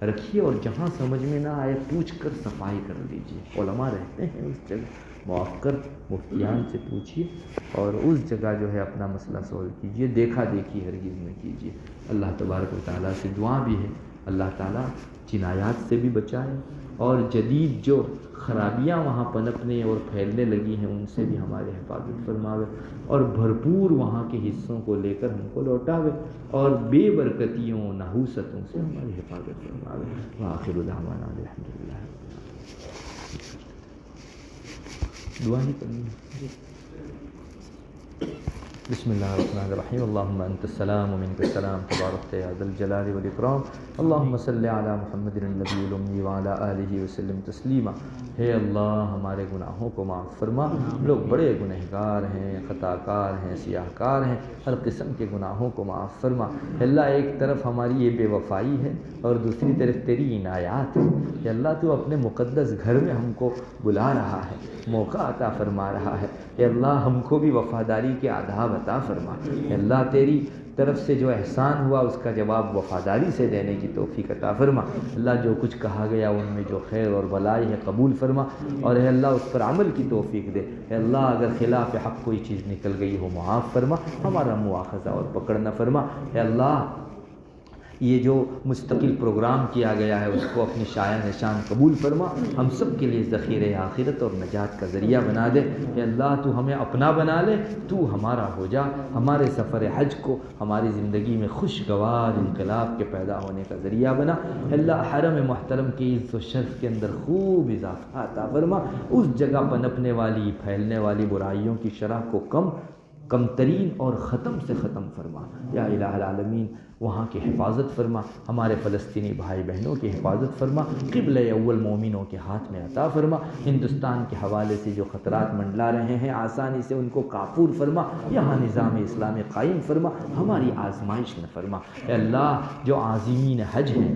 رکھیے، اور جہاں سمجھ میں نہ آئے پوچھ کر صفائی کر لیجیے. علماء رہتے ہیں اس جگہ، معاف کر مفتیان سے پوچھیے اور اس جگہ جو ہے اپنا مسئلہ سولو کیجیے. دیکھا دیکھی ہرگز نہ کیجیے. اللہ تبارک و تعالیٰ سے دعا بھی ہے اللہ تعالیٰ جنایات سے بھی بچائے، اور جدید جو خرابیاں وہاں پنپنے اور پھیلنے لگی ہیں ان سے بھی ہمارے حفاظت فرماوے، اور بھرپور وہاں کے حصوں کو لے کر ہم کو لوٹاوے، اور بے برکتیوں نحوستوں سے ہماری حفاظت فرماوے. وآخر دعوانا الحمدللہ. دعا نہیں کرنی ہے. بسم اللہ الرحمن الرحیم. اللہم انت السلام ومنک السلام تبارکت یا ذا الجلال والاکرام. اللہم صلی علی محمد النبی الامی وعلی آلہ وسلم تسلیما. ہے اللہ ہمارے گناہوں کو معاف فرما. ہم لوگ بڑے گنہگار ہیں، خطا کار ہیں، سیاہ کار ہیں، ہر قسم کے گناہوں کو معاف فرما. اللہ ایک طرف ہماری یہ بے وفائی ہے اور دوسری طرف تیری عنایات ہے. کہ اللہ تو اپنے مقدس گھر میں ہم کو بلا رہا ہے، موقع عطا فرما رہا ہے. کہ اللہ ہم کو بھی وفاداری کے آداب عطا فرما. کہ اللہ تیری طرف سے جو احسان ہوا اس کا جواب وفاداری سے دینے کی توفیق عطا فرما. اللہ جو کچھ کہا گیا ان میں جو خیر اور بلائی ہے قبول فرما، اور اے اللہ اس پر عمل کی توفیق دے. اے اللہ اگر خلاف حق کوئی چیز نکل گئی ہو معاف فرما، ہمارا مواخذہ اور پکڑ نہ فرما. اے اللہ یہ جو مستقل پروگرام کیا گیا ہے اس کو اپنی شایع نشان قبول فرما. ہم سب کے لیے ذخیرہ آخرت اور نجات کا ذریعہ بنا دے. کہ اللہ تو ہمیں اپنا بنا لے، تو ہمارا ہو جا. ہمارے سفر حج کو ہماری زندگی میں خوشگوار انقلاب کے پیدا ہونے کا ذریعہ بنا. اللہ حرم محترم کی عزت و شرف کے اندر خوب اضافہ عطا فرما. اس جگہ پنپنے والی پھیلنے والی برائیوں کی شرح کو کم ترین اور ختم سے ختم فرما. یا الہ العالمین وہاں کی حفاظت فرما. ہمارے فلسطینی بھائی بہنوں کی حفاظت فرما. قبلہ اول مومنوں کے ہاتھ میں عطا فرما. ہندوستان کے حوالے سے جو خطرات منڈلا رہے ہیں آسانی سے ان کو کافور فرما. یہاں نظام اسلامی قائم فرما. ہماری آزمائش نہ فرما. اے اللہ جو عازمین حج ہیں،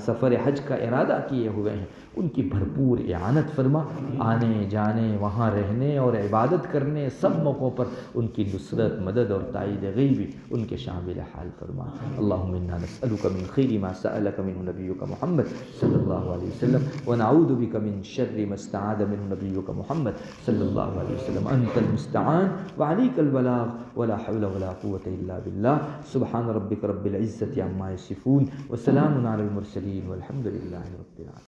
سفر حج کا ارادہ کیے ہوئے ہیں، ان کی بھرپور اعانت فرما. آنے جانے، وہاں رہنے اور عبادت کرنے سب موقعوں پر ان کی نصرت، مدد اور تائید غیبی ان کے شامل حال فرما. اللہم انا نسألک من خیر ما سألک منہ نبیک محمد صلی اللہ علیہ وسلم، ونعوذ بک من شر ما استعاذ منہ نبیک محمد صلی اللہ علیہ وسلم. انت المستعان وعلیک البلاغ ولا حول ولا قوة الا باللہ. سبحان ربک رب العزة عما یصفون وسلام علی المرسلین والحمد للہ رب العالمین.